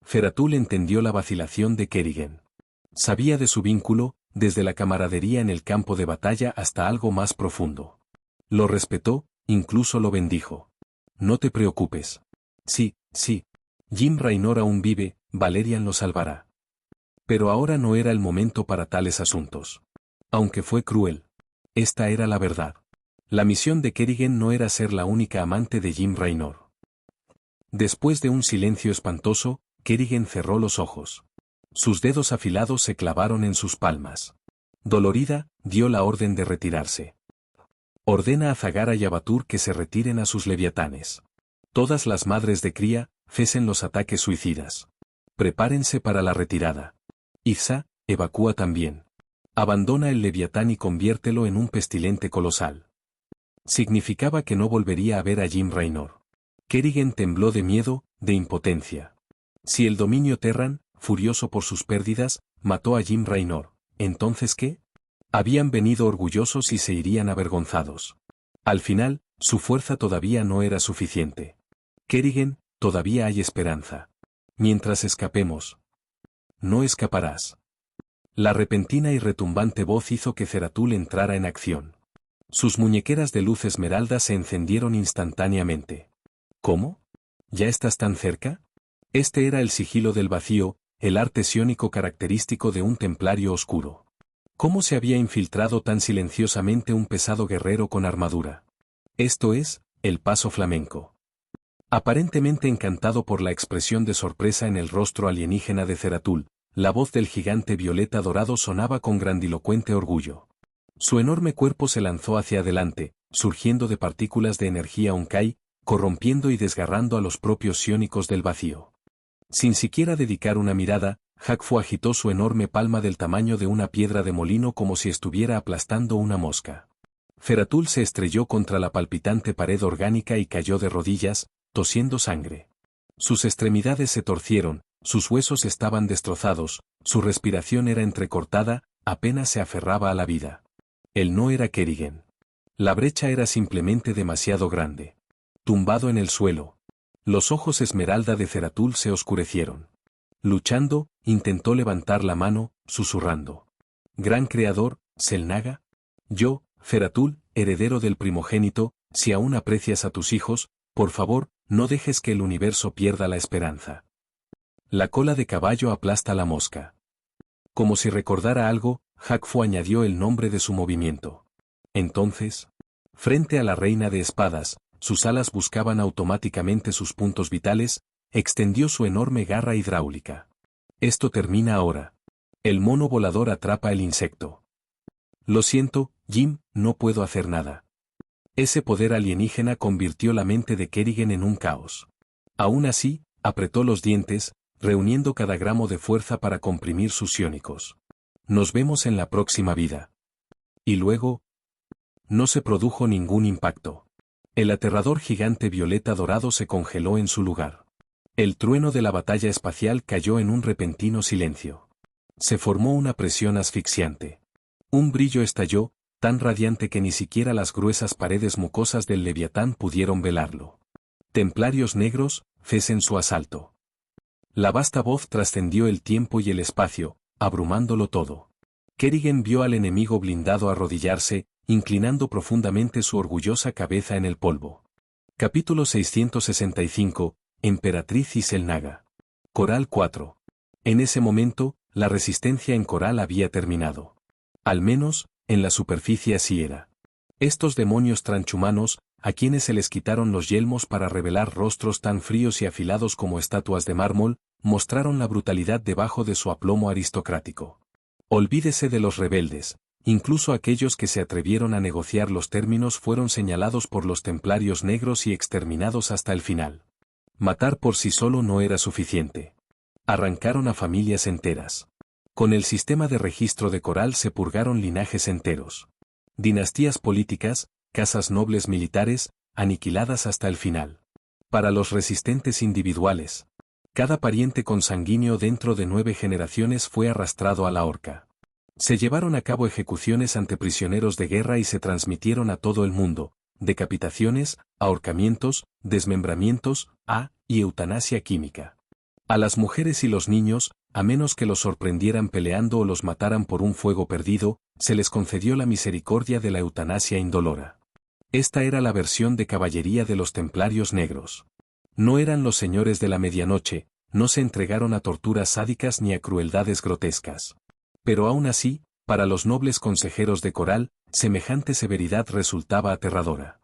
Zeratul entendió la vacilación de Kerrigan. Sabía de su vínculo, desde la camaradería en el campo de batalla hasta algo más profundo. Lo respetó, incluso lo bendijo. No te preocupes. Sí, sí. Jim Raynor aún vive, Valerian lo salvará. Pero ahora no era el momento para tales asuntos. Aunque fue cruel. Esta era la verdad. La misión de Kerrigan no era ser la única amante de Jim Raynor. Después de un silencio espantoso, Kerrigan cerró los ojos. Sus dedos afilados se clavaron en sus palmas. Dolorida, dio la orden de retirarse. Ordena a Zagara y a Batur que se retiren a sus leviatanes. Todas las madres de cría, cesen los ataques suicidas. Prepárense para la retirada. Izza, evacúa también. Abandona el leviatán y conviértelo en un pestilente colosal. Significaba que no volvería a ver a Jim Raynor. Kerrigan tembló de miedo, de impotencia. Si el dominio Terran, furioso por sus pérdidas, mató a Jim Raynor, ¿entonces qué? Habían venido orgullosos y se irían avergonzados. Al final, su fuerza todavía no era suficiente. Kerrigan, todavía hay esperanza. Mientras escapemos. No escaparás. La repentina y retumbante voz hizo que Zeratul entrara en acción. Sus muñequeras de luz esmeralda se encendieron instantáneamente. ¿Cómo? ¿Ya estás tan cerca? Este era el sigilo del vacío, el arte psiónico característico de un templario oscuro. ¿Cómo se había infiltrado tan silenciosamente un pesado guerrero con armadura? Esto es, el paso flamenco. Aparentemente encantado por la expresión de sorpresa en el rostro alienígena de Zeratul, la voz del gigante violeta dorado sonaba con grandilocuente orgullo. Su enorme cuerpo se lanzó hacia adelante, surgiendo de partículas de energía Onkai, corrompiendo y desgarrando a los propios psiónicos del vacío. Sin siquiera dedicar una mirada, Hakfu agitó su enorme palma del tamaño de una piedra de molino como si estuviera aplastando una mosca. Zeratul se estrelló contra la palpitante pared orgánica y cayó de rodillas, tosiendo sangre. Sus extremidades se torcieron, sus huesos estaban destrozados, su respiración era entrecortada, apenas se aferraba a la vida. Él no era Kerrigan. La brecha era simplemente demasiado grande. Tumbado en el suelo. Los ojos esmeralda de Zeratul se oscurecieron. Luchando, intentó levantar la mano, susurrando. Gran creador, Xel'Naga. Yo, Zeratul, heredero del primogénito, si aún aprecias a tus hijos, por favor, no dejes que el universo pierda la esperanza. La cola de caballo aplasta la mosca. Como si recordara algo, Hakfu añadió el nombre de su movimiento. Entonces, frente a la reina de espadas, sus alas buscaban automáticamente sus puntos vitales, extendió su enorme garra hidráulica. Esto termina ahora. El mono volador atrapa el insecto. Lo siento, Jim, no puedo hacer nada. Ese poder alienígena convirtió la mente de Kerrigan en un caos. Aún así, apretó los dientes, reuniendo cada gramo de fuerza para comprimir sus psiónicos. Nos vemos en la próxima vida. Y luego, no se produjo ningún impacto. El aterrador gigante violeta dorado se congeló en su lugar. El trueno de la batalla espacial cayó en un repentino silencio. Se formó una presión asfixiante. Un brillo estalló, tan radiante que ni siquiera las gruesas paredes mucosas del leviatán pudieron velarlo. Templarios negros, cesen su asalto. La vasta voz trascendió el tiempo y el espacio, abrumándolo todo. Kerrigan vio al enemigo blindado arrodillarse, inclinando profundamente su orgullosa cabeza en el polvo. Capítulo 665, Emperatriz y Xel'Naga. Coral 4. En ese momento, la resistencia en Coral había terminado. Al menos, en la superficie así era. Estos demonios transhumanos, a quienes se les quitaron los yelmos para revelar rostros tan fríos y afilados como estatuas de mármol, mostraron la brutalidad debajo de su aplomo aristocrático. Olvídese de los rebeldes. Incluso aquellos que se atrevieron a negociar los términos fueron señalados por los templarios negros y exterminados hasta el final. Matar por sí solo no era suficiente. Arrancaron a familias enteras. Con el sistema de registro de Coral se purgaron linajes enteros. Dinastías políticas, casas nobles militares, aniquiladas hasta el final. Para los resistentes individuales, cada pariente consanguíneo dentro de 9 generaciones fue arrastrado a la horca. Se llevaron a cabo ejecuciones ante prisioneros de guerra y se transmitieron a todo el mundo, decapitaciones, ahorcamientos, desmembramientos, y eutanasia química. A las mujeres y los niños, a menos que los sorprendieran peleando o los mataran por un fuego perdido, se les concedió la misericordia de la eutanasia indolora. Esta era la versión de caballería de los templarios negros. No eran los señores de la medianoche, no se entregaron a torturas sádicas ni a crueldades grotescas. Pero aún así, para los nobles consejeros de Coral, semejante severidad resultaba aterradora.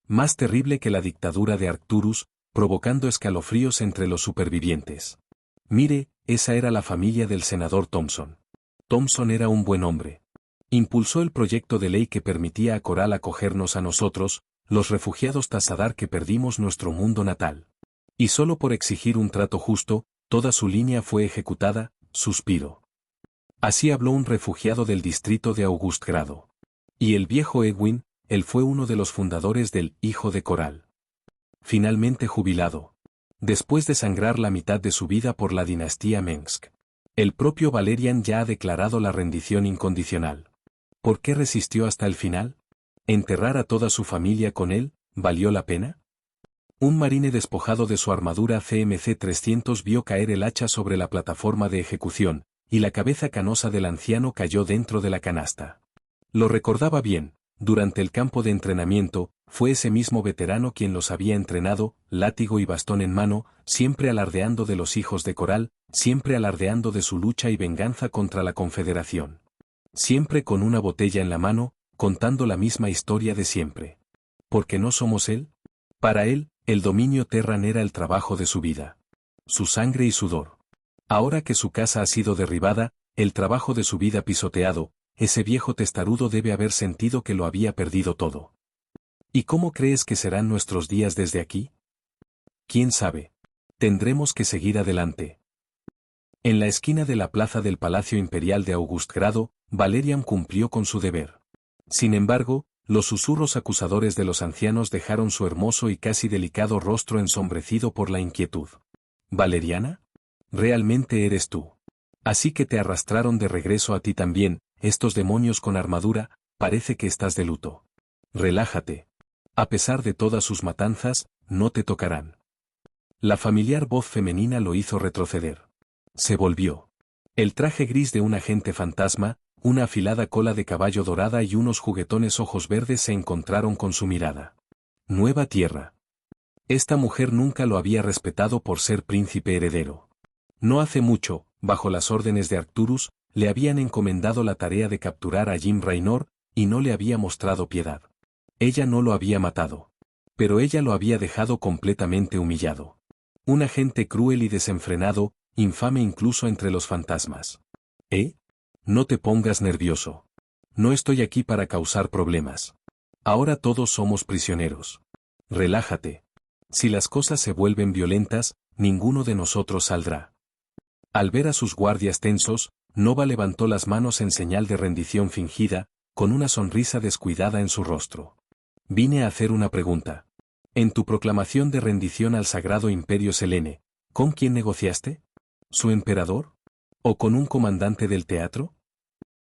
Más terrible que la dictadura de Arcturus, provocando escalofríos entre los supervivientes. Mire, esa era la familia del senador Thompson. Thompson era un buen hombre. Impulsó el proyecto de ley que permitía a Coral acogernos a nosotros, los refugiados Tasadar que perdimos nuestro mundo natal. Y solo por exigir un trato justo, toda su línea fue ejecutada, suspiro. Así habló un refugiado del distrito de Augustgrado. Y el viejo Edwin, él fue uno de los fundadores del Hijo de Coral. Finalmente jubilado. Después de sangrar la mitad de su vida por la dinastía Mensk. El propio Valerian ya ha declarado la rendición incondicional. ¿Por qué resistió hasta el final? ¿Enterrar a toda su familia con él, valió la pena? Un marine despojado de su armadura CMC-300 vio caer el hacha sobre la plataforma de ejecución, y la cabeza canosa del anciano cayó dentro de la canasta. Lo recordaba bien, durante el campo de entrenamiento, fue ese mismo veterano quien los había entrenado, látigo y bastón en mano, siempre alardeando de los hijos de Coral, siempre alardeando de su lucha y venganza contra la Confederación. Siempre con una botella en la mano, contando la misma historia de siempre. ¿Por qué no somos él? Para él, el dominio Terran era el trabajo de su vida. Su sangre y sudor. Ahora que su casa ha sido derribada, el trabajo de su vida pisoteado, ese viejo testarudo debe haber sentido que lo había perdido todo. ¿Y cómo crees que serán nuestros días desde aquí? ¿Quién sabe? Tendremos que seguir adelante. En la esquina de la plaza del Palacio Imperial de Augustgrado, Valerian cumplió con su deber. Sin embargo, los susurros acusadores de los ancianos dejaron su hermoso y casi delicado rostro ensombrecido por la inquietud. ¿Valeriana? Realmente eres tú. Así que te arrastraron de regreso a ti también, estos demonios con armadura, parece que estás de luto. Relájate. A pesar de todas sus matanzas, no te tocarán. La familiar voz femenina lo hizo retroceder. Se volvió. El traje gris de un agente fantasma, una afilada cola de caballo dorada y unos juguetones ojos verdes se encontraron con su mirada. Nueva tierra. Esta mujer nunca lo había respetado por ser príncipe heredero. No hace mucho, bajo las órdenes de Arcturus, le habían encomendado la tarea de capturar a Jim Raynor, y no le había mostrado piedad. Ella no lo había matado. Pero ella lo había dejado completamente humillado. Un agente cruel y desenfrenado, infame incluso entre los fantasmas. No te pongas nervioso. No estoy aquí para causar problemas. Ahora todos somos prisioneros. Relájate. Si las cosas se vuelven violentas, ninguno de nosotros saldrá. Al ver a sus guardias tensos, Nova levantó las manos en señal de rendición fingida, con una sonrisa descuidada en su rostro. Vine a hacer una pregunta. En tu proclamación de rendición al Sagrado Imperio Selene, ¿con quién negociaste? ¿Su emperador? ¿O con un comandante del teatro?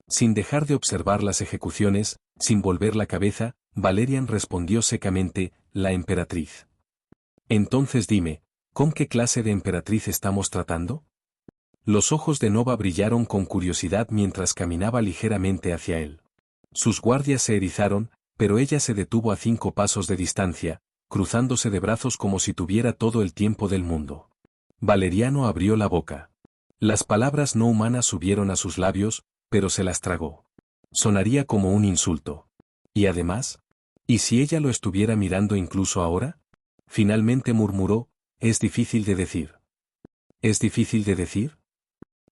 Sin dejar de observar las ejecuciones, sin volver la cabeza, Valerian respondió secamente, la emperatriz. Entonces dime, ¿con qué clase de emperatriz estamos tratando? Los ojos de Nova brillaron con curiosidad mientras caminaba ligeramente hacia él. Sus guardias se erizaron, pero ella se detuvo a 5 pasos de distancia, cruzándose de brazos como si tuviera todo el tiempo del mundo. Valeriano abrió la boca. Las palabras no humanas subieron a sus labios, pero se las tragó. Sonaría como un insulto. Y además, ¿y si ella lo estuviera mirando incluso ahora? Finalmente murmuró, es difícil de decir. ¿Es difícil de decir?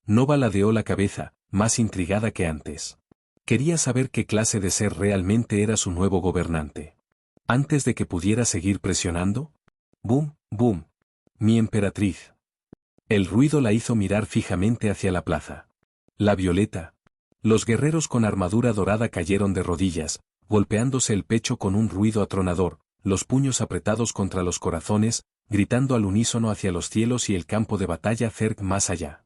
Nova ladeó la cabeza, más intrigada que antes. Quería saber qué clase de ser realmente era su nuevo gobernante. Antes de que pudiera seguir presionando. ¡Bum, bum! Mi emperatriz. El ruido la hizo mirar fijamente hacia la plaza. La violeta. Los guerreros con armadura dorada cayeron de rodillas, golpeándose el pecho con un ruido atronador, los puños apretados contra los corazones, gritando al unísono hacia los cielos y el campo de batalla cerca más allá.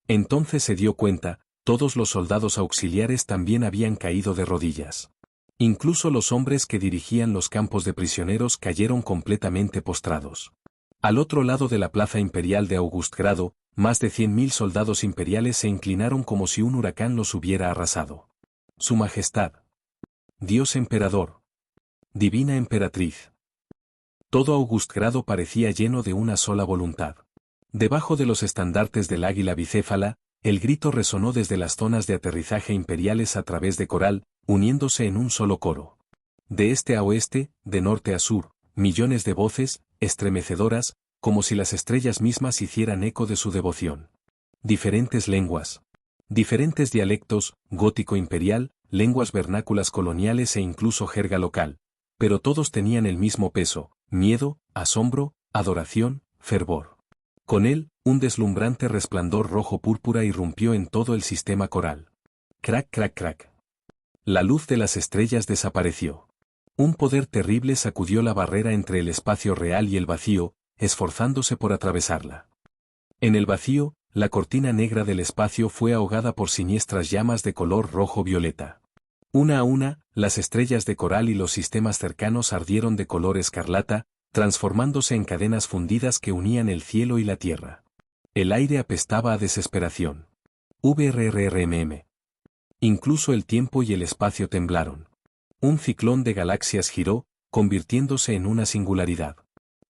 Entonces se dio cuenta, Todos los soldados auxiliares también habían caído de rodillas. Incluso los hombres que dirigían los campos de prisioneros cayeron completamente postrados. Al otro lado de la plaza imperial de Augustgrado, más de 100.000 soldados imperiales se inclinaron como si un huracán los hubiera arrasado. Su Majestad. Dios Emperador. Divina Emperatriz. Todo Augustgrado parecía lleno de una sola voluntad. Debajo de los estandartes del águila bicéfala, el grito resonó desde las zonas de aterrizaje imperiales a través de coral, uniéndose en un solo coro. De este a oeste, de norte a sur, millones de voces, estremecedoras, como si las estrellas mismas hicieran eco de su devoción. Diferentes lenguas. Diferentes dialectos, gótico imperial, lenguas vernáculas coloniales e incluso jerga local. Pero todos tenían el mismo peso, miedo, asombro, adoración, fervor. Con él, un deslumbrante resplandor rojo-púrpura irrumpió en todo el sistema coral. Crac, crac, crac. La luz de las estrellas desapareció. Un poder terrible sacudió la barrera entre el espacio real y el vacío, esforzándose por atravesarla. En el vacío, la cortina negra del espacio fue ahogada por siniestras llamas de color rojo-violeta. Una a una, las estrellas de coral y los sistemas cercanos ardieron de color escarlata, transformándose en cadenas fundidas que unían el cielo y la tierra. El aire apestaba a desesperación. VRRRMM. Incluso el tiempo y el espacio temblaron. Un ciclón de galaxias giró, convirtiéndose en una singularidad.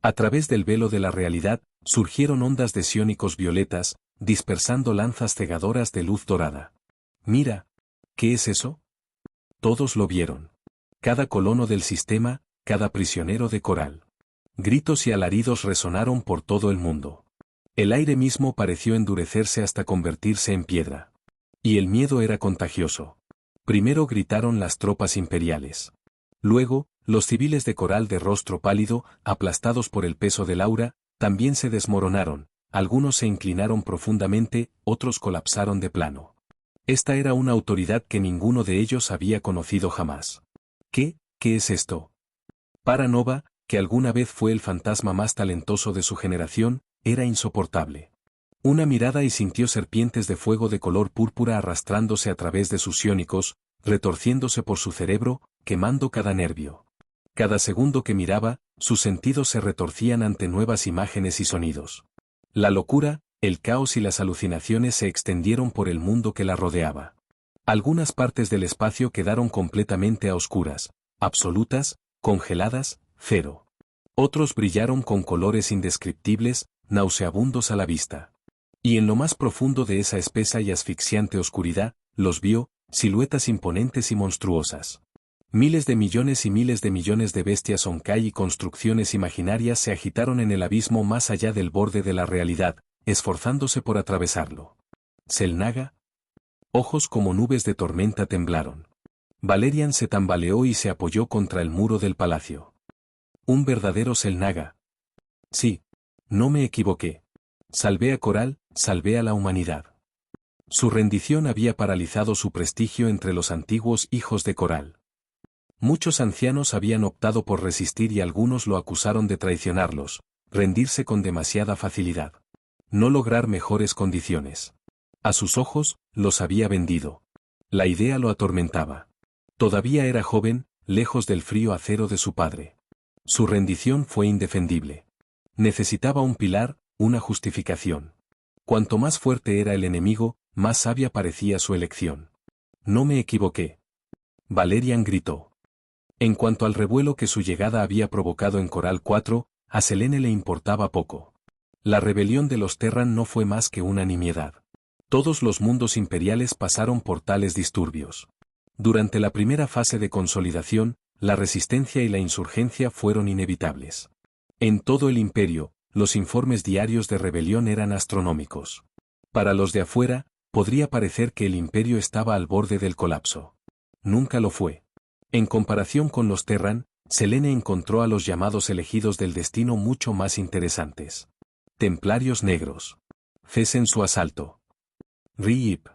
A través del velo de la realidad, surgieron ondas de sionicos violetas, dispersando lanzas cegadoras de luz dorada. Mira, ¿qué es eso? Todos lo vieron. Cada colono del sistema, cada prisionero de coral. Gritos y alaridos resonaron por todo el mundo. El aire mismo pareció endurecerse hasta convertirse en piedra. Y el miedo era contagioso. Primero gritaron las tropas imperiales. Luego, los civiles de coral de rostro pálido, aplastados por el peso del aura, también se desmoronaron, algunos se inclinaron profundamente, otros colapsaron de plano. Esta era una autoridad que ninguno de ellos había conocido jamás. ¿Qué es esto? Paranova, que alguna vez fue el fantasma más talentoso de su generación, era insoportable. Una mirada y sintió serpientes de fuego de color púrpura arrastrándose a través de sus ciónicos, retorciéndose por su cerebro, quemando cada nervio. Cada segundo que miraba, sus sentidos se retorcían ante nuevas imágenes y sonidos. La locura, el caos y las alucinaciones se extendieron por el mundo que la rodeaba. Algunas partes del espacio quedaron completamente a oscuras, absolutas, congeladas, cero. Otros brillaron con colores indescriptibles, nauseabundos a la vista. Y en lo más profundo de esa espesa y asfixiante oscuridad, los vio, siluetas imponentes y monstruosas. Miles de millones y miles de millones de bestias Onkai y construcciones imaginarias se agitaron en el abismo más allá del borde de la realidad, esforzándose por atravesarlo. Xel'Naga. Ojos como nubes de tormenta temblaron. Valerian se tambaleó y se apoyó contra el muro del palacio. Un verdadero Xel'Naga. Sí. No me equivoqué. Salvé a Coral, salvé a la humanidad. Su rendición había paralizado su prestigio entre los antiguos hijos de Coral. Muchos ancianos habían optado por resistir y algunos lo acusaron de traicionarlos, rendirse con demasiada facilidad. No lograr mejores condiciones. A sus ojos, los había vendido. La idea lo atormentaba. Todavía era joven, lejos del frío acero de su padre. Su rendición fue indefendible. Necesitaba un pilar, una justificación. Cuanto más fuerte era el enemigo, más sabia parecía su elección. No me equivoqué. Valerian gritó. En cuanto al revuelo que su llegada había provocado en Coral 4, a Selene le importaba poco. La rebelión de los Terran no fue más que una nimiedad. Todos los mundos imperiales pasaron por tales disturbios. Durante la primera fase de consolidación, la resistencia y la insurgencia fueron inevitables. En todo el imperio, los informes diarios de rebelión eran astronómicos. Para los de afuera, podría parecer que el imperio estaba al borde del colapso. Nunca lo fue. En comparación con los Terran, Selene encontró a los llamados elegidos del destino mucho más interesantes. Templarios negros. Cesen su asalto. Rip.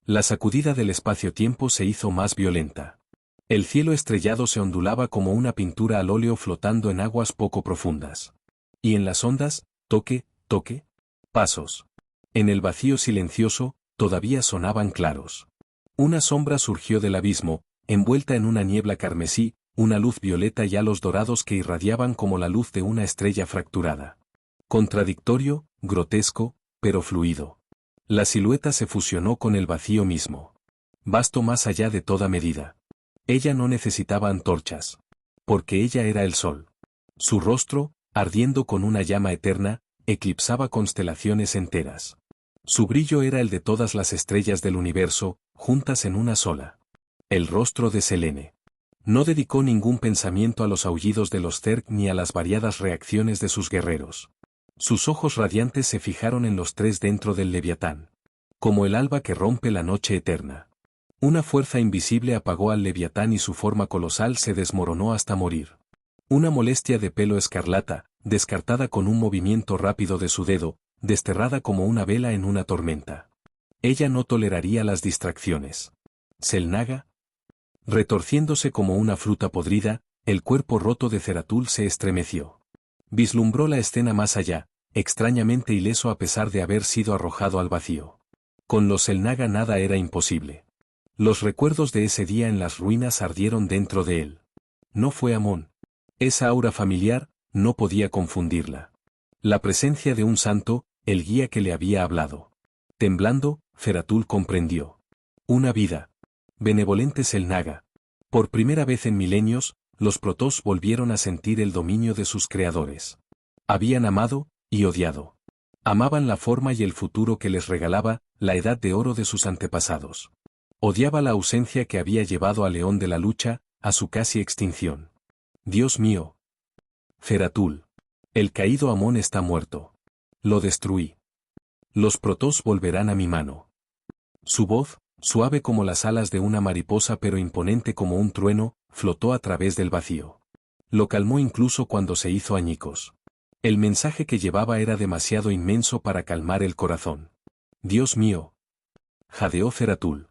La sacudida del espacio-tiempo se hizo más violenta. El cielo estrellado se ondulaba como una pintura al óleo flotando en aguas poco profundas. Y en las ondas, toque, pasos. En el vacío silencioso, todavía sonaban claros. Una sombra surgió del abismo, envuelta en una niebla carmesí, una luz violeta y halos dorados que irradiaban como la luz de una estrella fracturada. Contradictorio, grotesco, pero fluido. La silueta se fusionó con el vacío mismo. Vasto más allá de toda medida. Ella no necesitaba antorchas. Porque ella era el sol. Su rostro, ardiendo con una llama eterna, eclipsaba constelaciones enteras. Su brillo era el de todas las estrellas del universo, juntas en una sola. El rostro de Selene. No dedicó ningún pensamiento a los aullidos de los Zerg ni a las variadas reacciones de sus guerreros. Sus ojos radiantes se fijaron en los tres dentro del Leviatán. Como el alba que rompe la noche eterna. Una fuerza invisible apagó al Leviatán y su forma colosal se desmoronó hasta morir. Una molestia de pelo escarlata, descartada con un movimiento rápido de su dedo, desterrada como una vela en una tormenta. Ella no toleraría las distracciones. Xel'Naga. Retorciéndose como una fruta podrida, el cuerpo roto de Zeratul se estremeció. Vislumbró la escena más allá, extrañamente ileso a pesar de haber sido arrojado al vacío. Con los Xel'Naga nada era imposible. Los recuerdos de ese día en las ruinas ardieron dentro de él. No fue Amon. Esa aura familiar, no podía confundirla. La presencia de un santo, el guía que le había hablado. Temblando, Zeratul comprendió. Una vida. Benevolente Xel'Naga. Por primera vez en milenios, los Protoss volvieron a sentir el dominio de sus creadores. Habían amado, y odiado. Amaban la forma y el futuro que les regalaba, la edad de oro de sus antepasados. Odiaba la ausencia que había llevado a León de la lucha, a su casi extinción. Dios mío. Zeratul. El caído Amon está muerto. Lo destruí. Los Protoss volverán a mi mano. Su voz, suave como las alas de una mariposa pero imponente como un trueno, flotó a través del vacío. Lo calmó incluso cuando se hizo añicos. El mensaje que llevaba era demasiado inmenso para calmar el corazón. Dios mío. Jadeó Zeratul.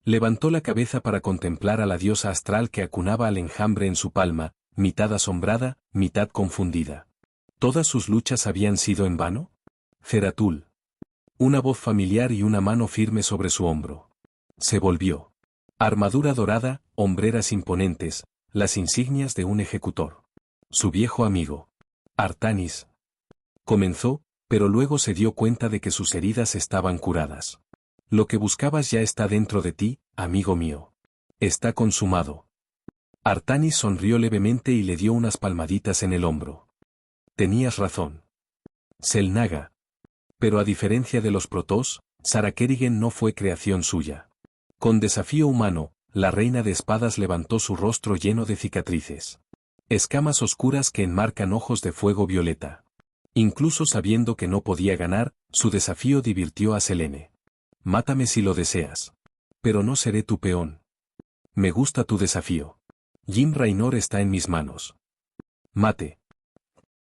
Levantó la cabeza para contemplar a la diosa astral que acunaba al enjambre en su palma, mitad asombrada, mitad confundida. ¿Todas sus luchas habían sido en vano? Zeratul. Una voz familiar y una mano firme sobre su hombro. Se volvió. Armadura dorada, hombreras imponentes, las insignias de un ejecutor. Su viejo amigo. Artanis. Comenzó, pero luego se dio cuenta de que sus heridas estaban curadas. Lo que buscabas ya está dentro de ti, amigo mío. Está consumado. Artanis sonrió levemente y le dio unas palmaditas en el hombro. Tenías razón. Xel'Naga. Pero a diferencia de los Protoss, Sarah Kerrigan no fue creación suya. Con desafío humano, la reina de espadas levantó su rostro lleno de cicatrices. Escamas oscuras que enmarcan ojos de fuego violeta. Incluso sabiendo que no podía ganar, su desafío divirtió a Selene. Mátame si lo deseas. Pero no seré tu peón. Me gusta tu desafío. Jim Raynor está en mis manos. Mate.